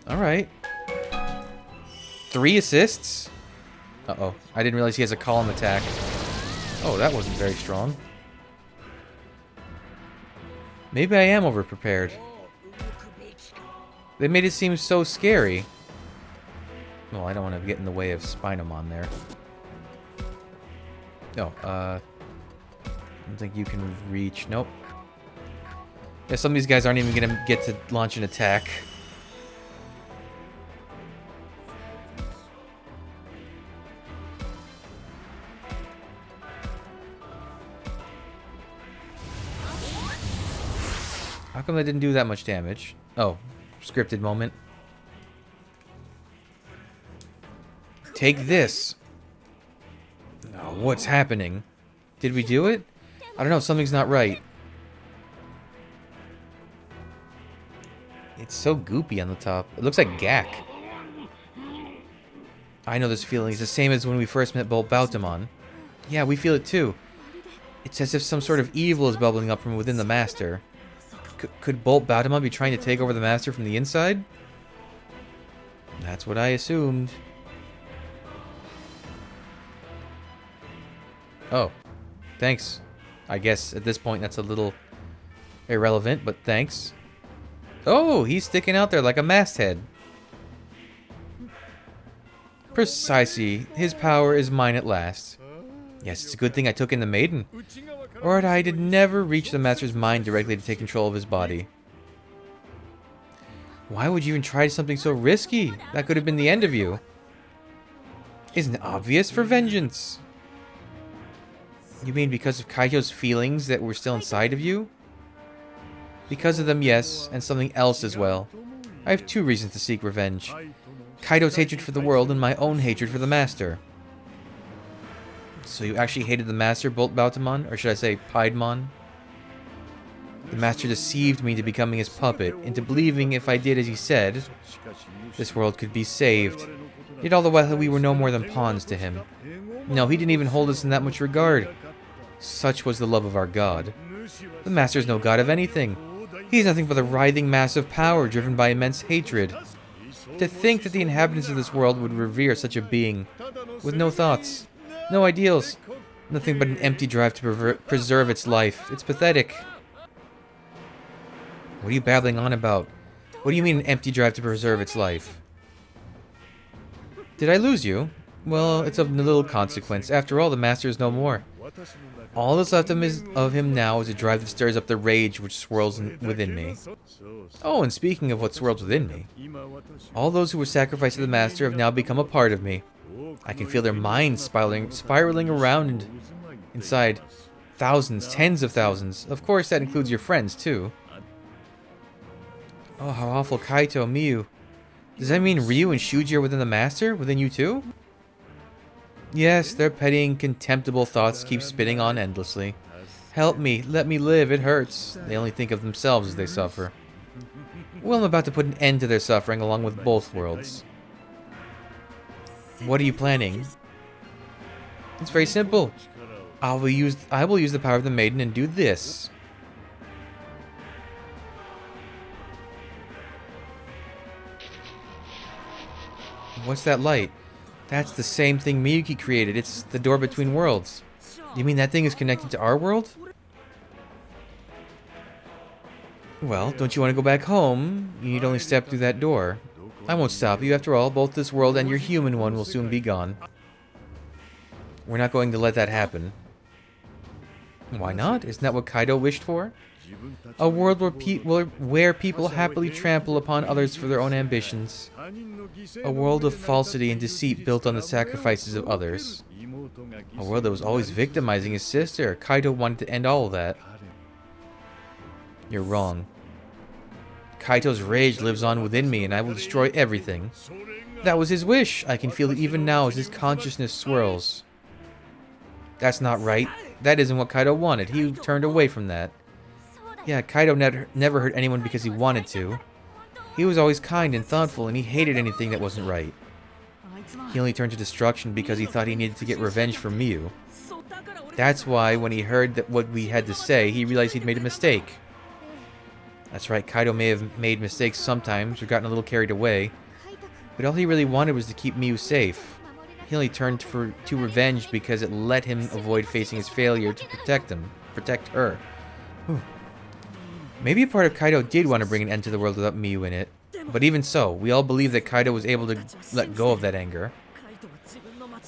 Alright. 3 assists? Uh-oh. I didn't realize he has a column attack. Oh, that wasn't very strong. Maybe I am overprepared. They made it seem so scary. Well, I don't want to get in the way of Spinomon there. No, I don't think you can reach. Nope. Yeah, some of these guys aren't even going to get to launch an attack. How come that didn't do that much damage? Oh, scripted moment. Take this. Oh, what's happening? Did we do it? I don't know, something's not right. It's so goopy on the top. It looks like Gak. I know this feeling. It's the same as when we first met Boltbautimon. Yeah, we feel it too. It's as if some sort of evil is bubbling up from within the Master. Could Boltbautimon be trying to take over the Master from the inside? That's what I assumed. Oh. Thanks. I guess at this point that's a little irrelevant, but thanks. Oh, he's sticking out there like a masthead. Precisely. His power is mine at last. Yes, it's a good thing I took in the maiden. Or I did never reach the Master's mind directly to take control of his body. Why would you even try something so risky? That could have been the end of you. Isn't it obvious? For vengeance. You mean because of Kaito's feelings that were still inside of you? Because of them, yes, and something else as well. I have 2 reasons to seek revenge. Kaito's hatred for the world and my own hatred for the Master. So you actually hated the Master, Boltbautimon? Or should I say, Piedmon? The Master deceived me into becoming his puppet, into believing if I did as he said, this world could be saved. Yet all the while we were no more than pawns to him. No, he didn't even hold us in that much regard. Such was the love of our God. The Master is no god of anything. He is nothing but a writhing mass of power driven by immense hatred. To think that the inhabitants of this world would revere such a being, with no thoughts, no ideals, nothing but an empty drive to preserve its life. It's pathetic. What are you babbling on about? What do you mean an empty drive to preserve its life? Did I lose you? Well, it's of little consequence. After all, the Master is no more. All that's left of him now is a drive that stirs up the rage which swirls within me. Oh, and speaking of what swirls within me, all those who were sacrificed to the Master have now become a part of me. I can feel their minds spiraling around inside. Thousands, tens of thousands. Of course, that includes your friends, too. Oh, how awful. Kaito, Miyu. Does that mean Ryu and Shuji are within the Master? Within you too? Yes, their petty and contemptible thoughts keep spinning on endlessly. Help me, let me live, it hurts. They only think of themselves as they suffer. Well, I'm about to put an end to their suffering along with both worlds. What are you planning? It's very simple. I will use the power of the maiden and do this. What's that light? That's the same thing Miyuki created. It's the door between worlds. You mean that thing is connected to our world? Well, don't you want to go back home? You need only step through that door. I won't stop you. After all, both this world and your human one will soon be gone. We're not going to let that happen. Why not? Isn't that what Kaido wished for? A world where people happily trample upon others for their own ambitions. A world of falsity and deceit built on the sacrifices of others. A world that was always victimizing his sister. Kaido wanted to end all of that. You're wrong. Kaito's rage lives on within me, and I will destroy everything. That was his wish. I can feel it even now as his consciousness swirls. That's not right. That isn't what Kaido wanted. He turned away from that. Yeah, Kaido never hurt anyone because he wanted to. He was always kind and thoughtful, and he hated anything that wasn't right. He only turned to destruction because he thought he needed to get revenge for Miu. That's why, when he heard what we had to say, he realized he'd made a mistake. That's right, Kaido may have made mistakes sometimes, or gotten a little carried away, but all he really wanted was to keep Miu safe. He only turned to revenge because it let him avoid facing his failure to protect her. Whew. Maybe a part of Kaido did want to bring an end to the world without Miu in it, but even so, we all believe that Kaido was able to let go of that anger.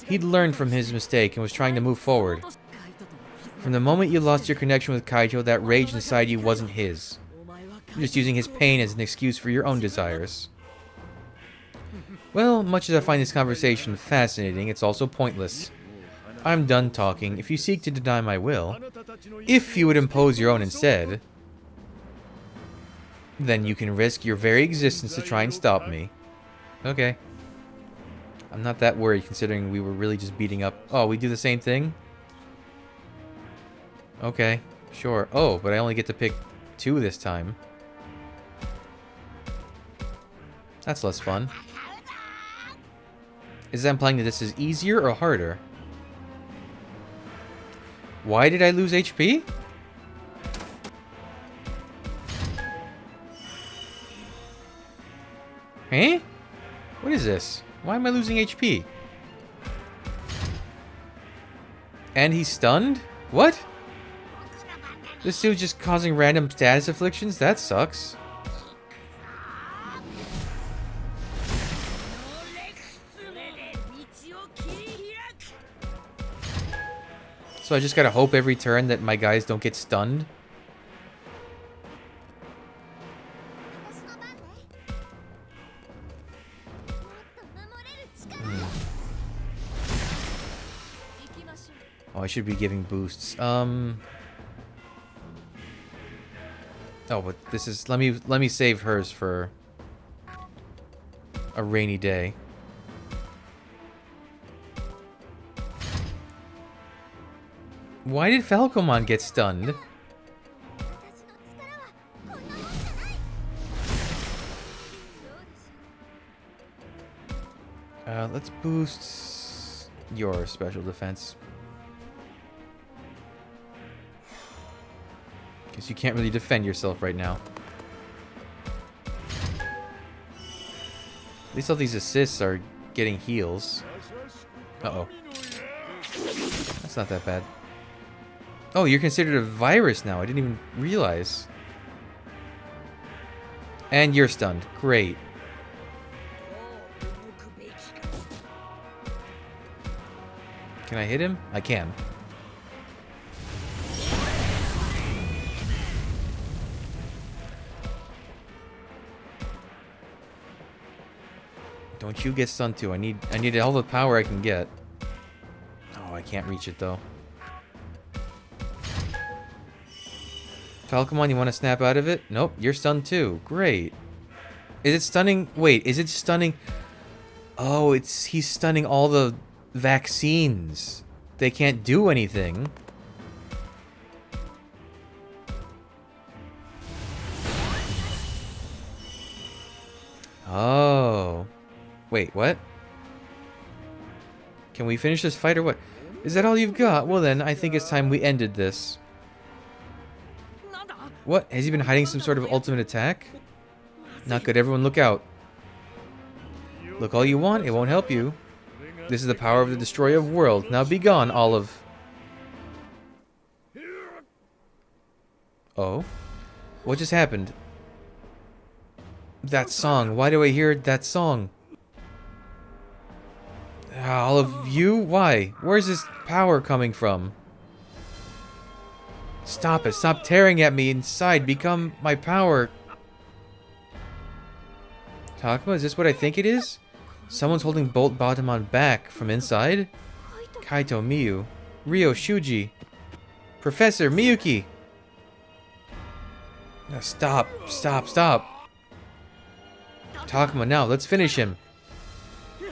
He'd learned from his mistake and was trying to move forward. From the moment you lost your connection with Kaido, that rage inside you wasn't his. You're just using his pain as an excuse for your own desires. Well, much as I find this conversation fascinating, it's also pointless. I'm done talking. If you seek to deny my will, if you would impose your own instead, then you can risk your very existence to try and stop me. Okay. I'm not that worried, considering we were really just beating up... Oh, we do the same thing? Okay, sure. Oh, but I only get to pick 2 this time. That's less fun. Is that implying that this is easier or harder? Why did I lose HP? Huh? What is this? Why am I losing HP? And he's stunned? What? This dude's just causing random status afflictions? That sucks. So I just gotta hope every turn that my guys don't get stunned? Oh, I should be giving boosts. Oh, but this is... Let me save hers for a rainy day. Why did Falcomon get stunned? Let's boost your special defense. Because you can't really defend yourself right now. At least all these assists are getting heals. Uh-oh. That's not that bad. Oh, you're considered a virus now. I didn't even realize. And you're stunned. Great. Can I hit him? I can. Don't you get stunned too. I need all the power I can get. Oh, I can't reach it though. Falcomon, you want to snap out of it? Nope, you're stunned too. Great. Is it stunning? Wait, is it stunning? Oh, he's stunning all the vaccines. They can't do anything. Oh. Wait, what? Can we finish this fight or what? Is that all you've got? Well then, I think it's time we ended this. What? Has he been hiding some sort of ultimate attack? Not good. Everyone look out. Look all you want. It won't help you. This is the power of the destroyer of worlds. Now be gone, Olive. Oh? What just happened? That song. Why do I hear that song? All of you? Why? Where's this power coming from? Stop it. Stop tearing at me inside. Become my power. Takuma, is this what I think it is? Someone's holding Bolt Batamon back from inside? Kaito Miyu. Ryo Shuji. Professor Miyuki. Now stop. Stop. Stop. Takuma, now. Let's finish him.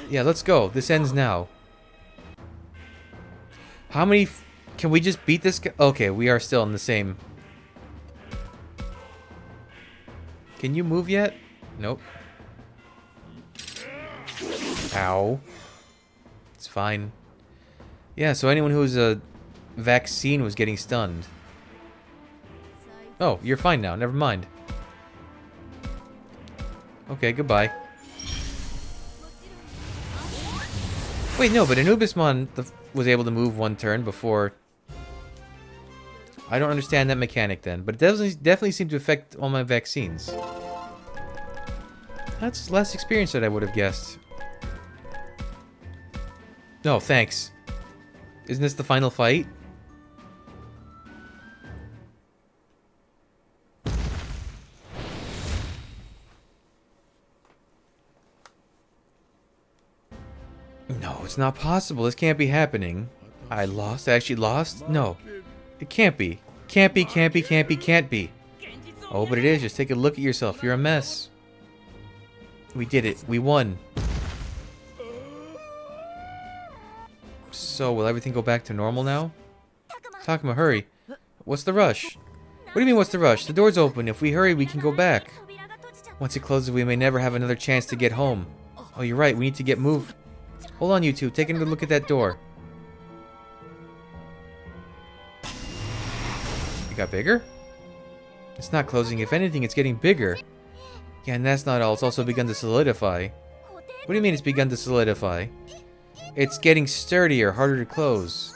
Yeah, let's go. This ends now. How many... Can we just beat this guy? Okay, we are still in the same... Can you move yet? Nope. Ow. It's fine. Yeah, so anyone who was a vaccine was getting stunned. Oh, you're fine now. Never mind. Okay, goodbye. Wait, no, but Anubismon was able to move one turn before... I don't understand that mechanic then, but it definitely seemed to affect all my vaccines. That's less experience than I would have guessed. No, thanks. Isn't this the final fight? No, it's not possible. This can't be happening. I lost? I actually lost? No. It can't be. Can't be, can't be, can't be, can't be. Oh, but it is. Just take a look at yourself. You're a mess. We did it. We won. So, will everything go back to normal now? Takuma, hurry. What's the rush? What do you mean, what's the rush? The door's open. If we hurry, we can go back. Once it closes, we may never have another chance to get home. Oh, you're right. We need to get moved. Hold on, you two. Take another look at that door. It got bigger? It's not closing. If anything, it's getting bigger. Yeah, and that's not all. It's also begun to solidify. What do you mean it's begun to solidify? It's getting sturdier, harder to close.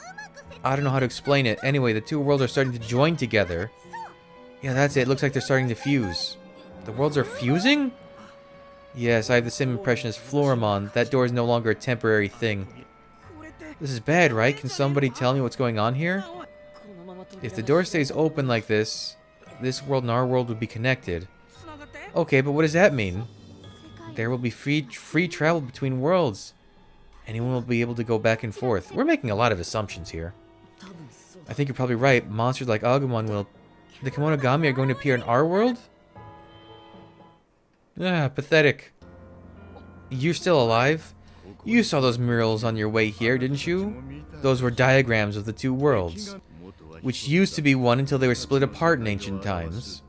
I don't know how to explain it. Anyway, the two worlds are starting to join together. Yeah, that's it. It looks like they're starting to fuse. The worlds are fusing? Yes, I have the same impression as Floramon. That door is no longer a temporary thing. This is bad, right? Can somebody tell me what's going on here? If the door stays open like this world and our world would be connected. Okay, but what does that mean? There will be free travel between worlds. Anyone will be able to go back and forth. We're making a lot of assumptions here. I think you're probably right. Monsters like Agumon will... The Kemonogami are going to appear in our world? Ah, pathetic. You're still alive? You saw those murals on your way here, didn't you? Those were diagrams of the two worlds, which used to be one until they were split apart in ancient times.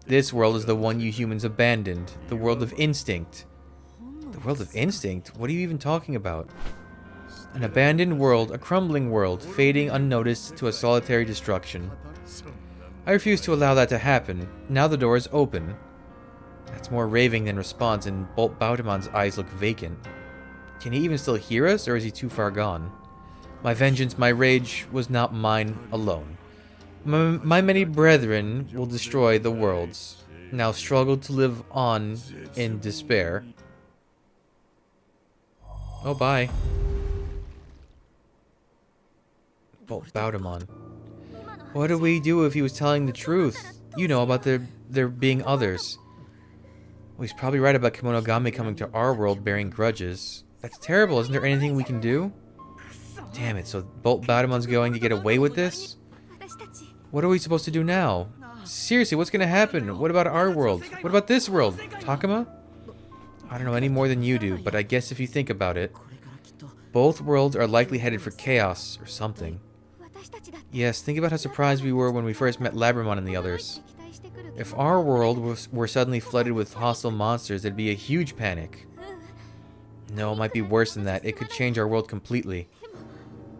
This world is the one you humans abandoned, the world of instinct. The world of instinct? What are you even talking about? An abandoned world, a crumbling world, fading unnoticed to a solitary destruction. I refuse to allow that to happen. Now the door is open. That's more raving than response, and Bolt Bautamon's eyes look vacant. Can he even still hear us, or is he too far gone? My vengeance, my rage, was not mine alone. My many brethren will destroy the worlds. Now struggle to live on in despair. Oh, bye. Bolt Bautamon. What do we do if he was telling the truth? You know, about there being others. Well, he's probably right about Kemonogami coming to our world bearing grudges. That's terrible. Isn't there anything we can do? Damn it, so Bolt Bautamon's going to get away with this? What are we supposed to do now? Seriously, what's going to happen? What about our world? What about this world? Takuma? I don't know any more than you do, but I guess if you think about it, both worlds are likely headed for chaos or something. Yes, think about how surprised we were when we first met Labramon and the others. If our world were suddenly flooded with hostile monsters, it'd be a huge panic. No, it might be worse than that. It could change our world completely.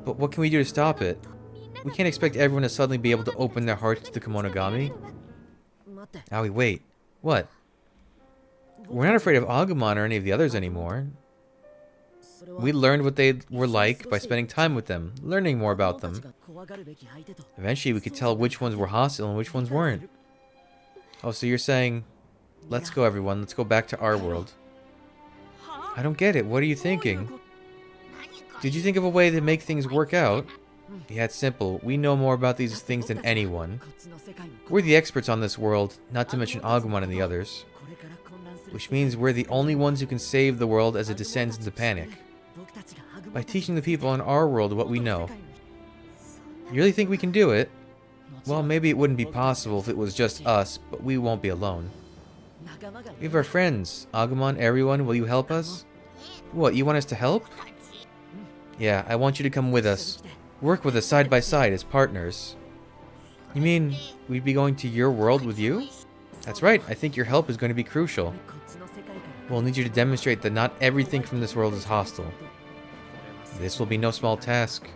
But what can we do to stop it? We can't expect everyone to suddenly be able to open their hearts to the Kemonogami. Owie, wait. What? We're not afraid of Agumon or any of the others anymore. We learned what they were like by spending time with them, learning more about them. Eventually we could tell which ones were hostile and which ones weren't. Oh, so you're saying Let's go, everyone. Let's go back to our world. I don't get it. What are you thinking? Did you think of a way to make things work out? Yeah, it's simple. We know more about these things than anyone. We're the experts on this world, not to mention Agumon and the others. Which means we're the only ones who can save the world as it descends into panic. By teaching the people in our world what we know. You really think we can do it? Well, maybe it wouldn't be possible if it was just us, but we won't be alone. We have our friends. Agumon, everyone, will you help us? What, you want us to help? Yeah, I want you to come with us. Work with us side by side as partners. You mean we'd be going to your world with you? That's right, I think your help is going to be crucial. We'll need you to demonstrate that not everything from this world is hostile. This will be no small task.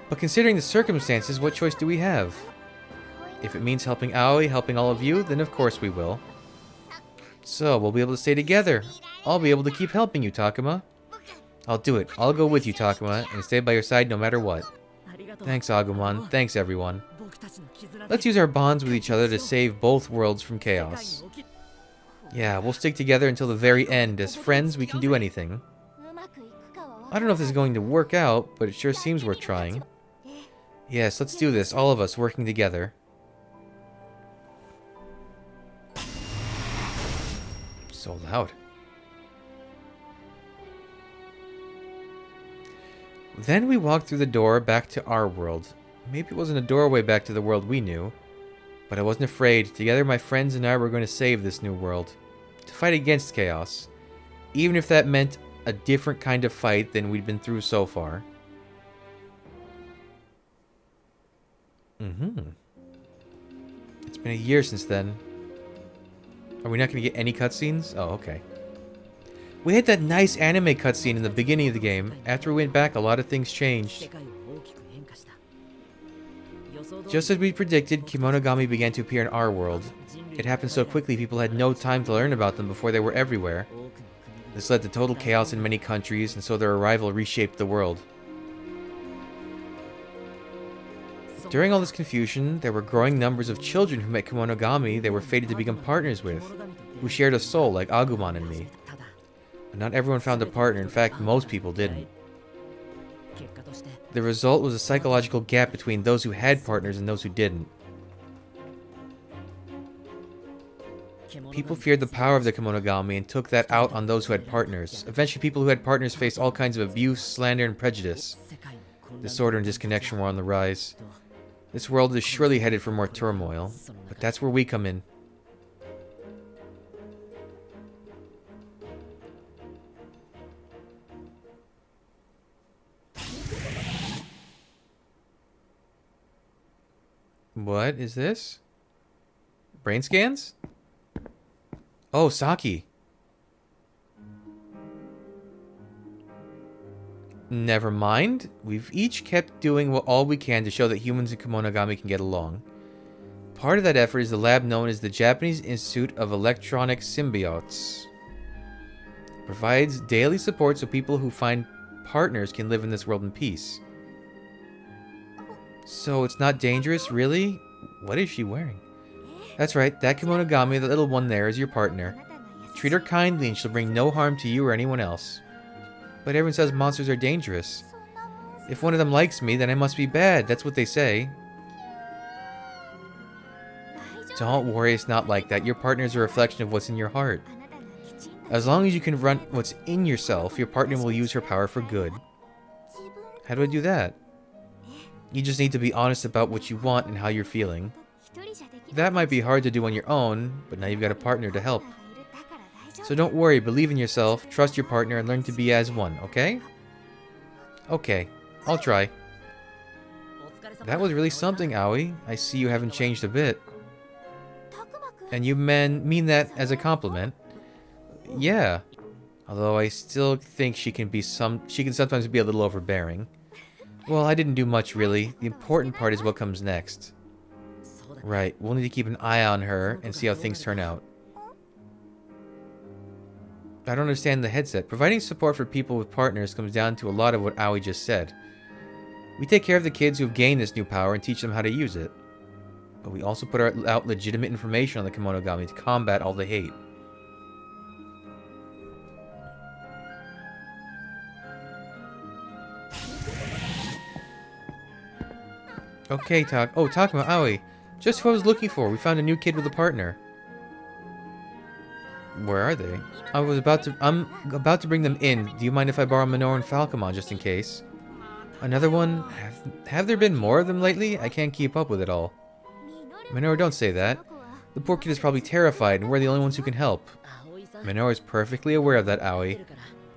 But considering the circumstances, what choice do we have? If it means helping Aoi, helping all of you, then of course we will. So, we'll be able to stay together. I'll be able to keep helping you, Takuma. I'll do it. I'll go with you, Takuma, and stay by your side no matter what. Thanks, Agumon. Thanks, everyone. Let's use our bonds with each other to save both worlds from chaos. Yeah, we'll stick together until the very end. As friends, we can do anything. I don't know if this is going to work out, but it sure seems worth trying. Yes, let's do this, all of us working together. So loud. Then we walked through the door back to our world. Maybe it wasn't a doorway back to the world we knew, but I wasn't afraid. Together my friends and I were going to save this new world. To fight against chaos. Even if that meant a different kind of fight than we'd been through so far. It's been a year since then. Are we not going to get any cutscenes? Oh, okay. We had that nice anime cutscene in the beginning of the game. After we went back, a lot of things changed. Just as we predicted, Kemonogami began to appear in our world. It happened so quickly people had no time to learn about them before they were everywhere. This led to total chaos in many countries, and so their arrival reshaped the world. During all this confusion, there were growing numbers of children who met Kemonogami they were fated to become partners with, who shared a soul like Agumon and me. But not everyone found a partner, in fact, most people didn't. The result was a psychological gap between those who had partners and those who didn't. People feared the power of the Kemonogami and took that out on those who had partners. Eventually, people who had partners faced all kinds of abuse, slander, and prejudice. Disorder and disconnection were on the rise. This world is surely headed for more turmoil, but that's where we come in. What is this? Brain scans? Oh, Saki. Never mind. We've each kept doing all we can to show that humans and Kemonogami can get along. Part of that effort is the lab known as the Japanese Institute of Electronic Symbiotes. It provides daily support so people who find partners can live in this world in peace. So it's not dangerous, really? What is she wearing? That's right, that Kemonogami, the little one there, is your partner. Treat her kindly and she'll bring no harm to you or anyone else. But everyone says monsters are dangerous. If one of them likes me, then I must be bad, that's what they say. Don't worry, it's not like that. Your partner is a reflection of what's in your heart. As long as you confront what's in yourself, your partner will use her power for good. How do I do that? You just need to be honest about what you want and how you're feeling. That might be hard to do on your own, but now you've got a partner to help. So don't worry, believe in yourself, trust your partner, and learn to be as one, okay? Okay, I'll try. That was really something, Aoi. I see you haven't changed a bit. And you mean that as a compliment? Yeah. Although I still think she can sometimes be a little overbearing. Well, I didn't do much really. The important part is what comes next. Right, we'll need to keep an eye on her and see how things turn out. I don't understand the headset. Providing support for people with partners comes down to a lot of what Aoi just said. We take care of the kids who've gained this new power and teach them how to use it. But we also put out legitimate information on the Kemonogami to combat all the hate. Okay, Takuma, Aoi. Just who I was looking for. We found a new kid with a partner. Where are they? I'm about to bring them in. Do you mind if I borrow Minoru and Falcomon just in case? Another one? Have there been more of them lately? I can't keep up with it all. Minoru, don't say that. The poor kid is probably terrified, and we're the only ones who can help. Minoru is perfectly aware of that, Aoi.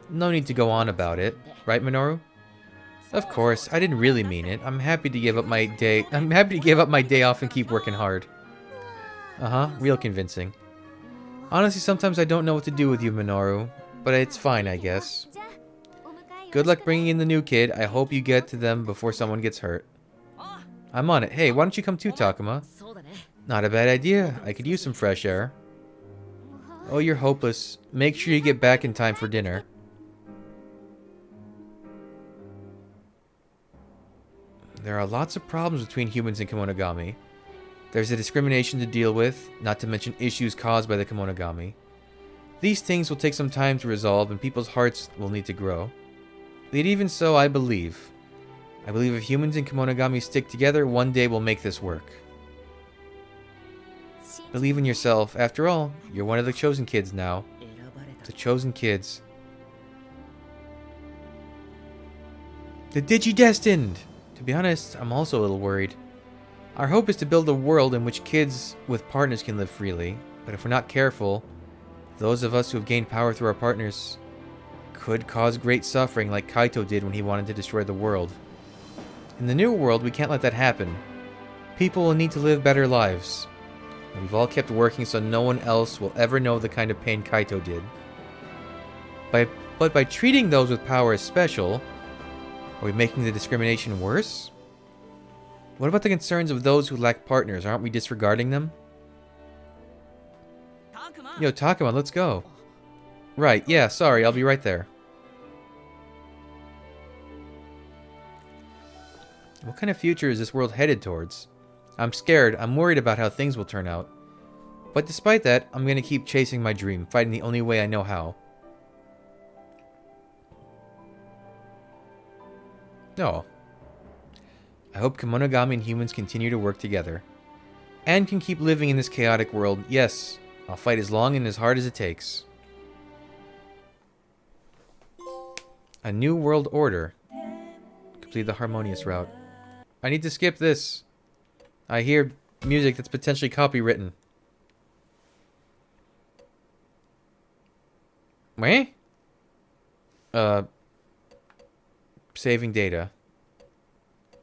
No need to go on about it. Right, Minoru? Of course, I didn't really mean it. I'm happy to give up my day off and keep working hard. Uh-huh, real convincing. Honestly, sometimes I don't know what to do with you, Minoru. But it's fine, I guess. Good luck bringing in the new kid. I hope you get to them before someone gets hurt. I'm on it. Hey, why don't you come too, Takuma? Not a bad idea. I could use some fresh air. Oh, you're hopeless. Make sure you get back in time for dinner. There are lots of problems between humans and Kemonogami. There's a discrimination to deal with, not to mention issues caused by the Kemonogami. These things will take some time to resolve and people's hearts will need to grow. Yet even so, I believe if humans and Kemonogami stick together, one day we'll make this work. Believe in yourself. After all, you're one of the chosen kids now. The chosen kids. The Digidestined! To be honest, I'm also a little worried. Our hope is to build a world in which kids with partners can live freely, but if we're not careful, those of us who have gained power through our partners could cause great suffering like Kaito did when he wanted to destroy the world. In the new world, we can't let that happen. People will need to live better lives. And we've all kept working so no one else will ever know the kind of pain Kaito did. But by treating those with power as special, are we making the discrimination worse? What about the concerns of those who lack partners? Aren't we disregarding them? Yo, Takuma, let's go. Right, yeah, sorry, I'll be right there. What kind of future is this world headed towards? I'm scared, I'm worried about how things will turn out. But despite that, I'm gonna keep chasing my dream, fighting the only way I know how. No. I hope Kemonogami and humans continue to work together. And can keep living in this chaotic world. Yes, I'll fight as long and as hard as it takes. A new world order. Complete the harmonious route. I need to skip this. I hear music that's potentially copywritten. Meh? Saving data.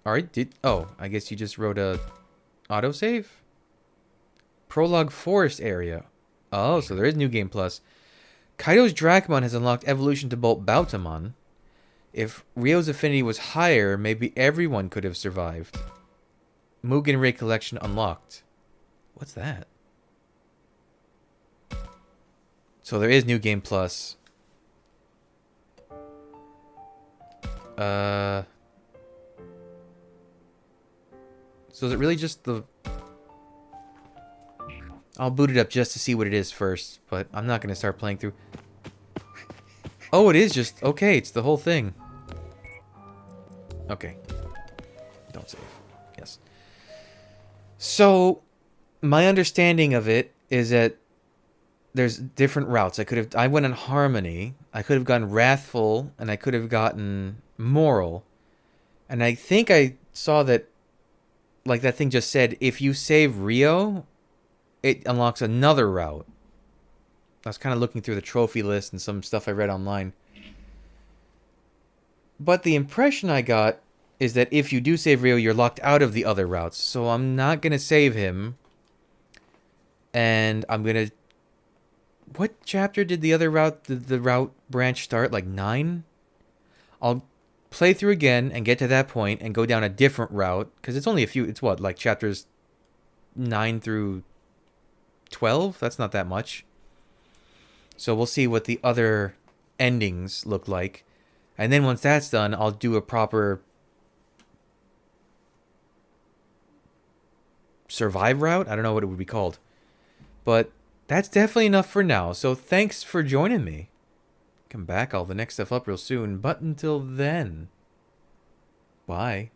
Alright, oh, I guess you just wrote a autosave? Prologue Forest Area. Oh, so there is New Game Plus. Kaito's Dracmon has unlocked evolution to Bolt Bautamon. If Ryo's affinity was higher, maybe everyone could have survived. Mugen Ray Collection unlocked. What's that? So there is New Game Plus. So is it really just the... I'll boot it up just to see what it is first, but I'm not going to start playing through... Oh, it is just... Okay, it's the whole thing. Okay. Don't save. Yes. So, my understanding of it is that there's different routes. I went on Harmony, I could have gone Wrathful, and I could have gotten Moral. And I think I saw that, like that thing just said, if you save Ryo, it unlocks another route. I was kind of looking through the trophy list and some stuff I read online. But the impression I got is that if you do save Ryo, you're locked out of the other routes. So I'm not going to save him. And I'm going to... What chapter did the other route, the route branch start? Like 9? I'll play through again and get to that point and go down a different route. Because it's only a few... It's what? Like chapters 9 through 12? That's not that much. So we'll see what the other endings look like. And then once that's done, I'll do a proper survive route. I don't know what it would be called. But that's definitely enough for now. So thanks for joining me. Come back, I'll have the next stuff up real soon. But until then, bye.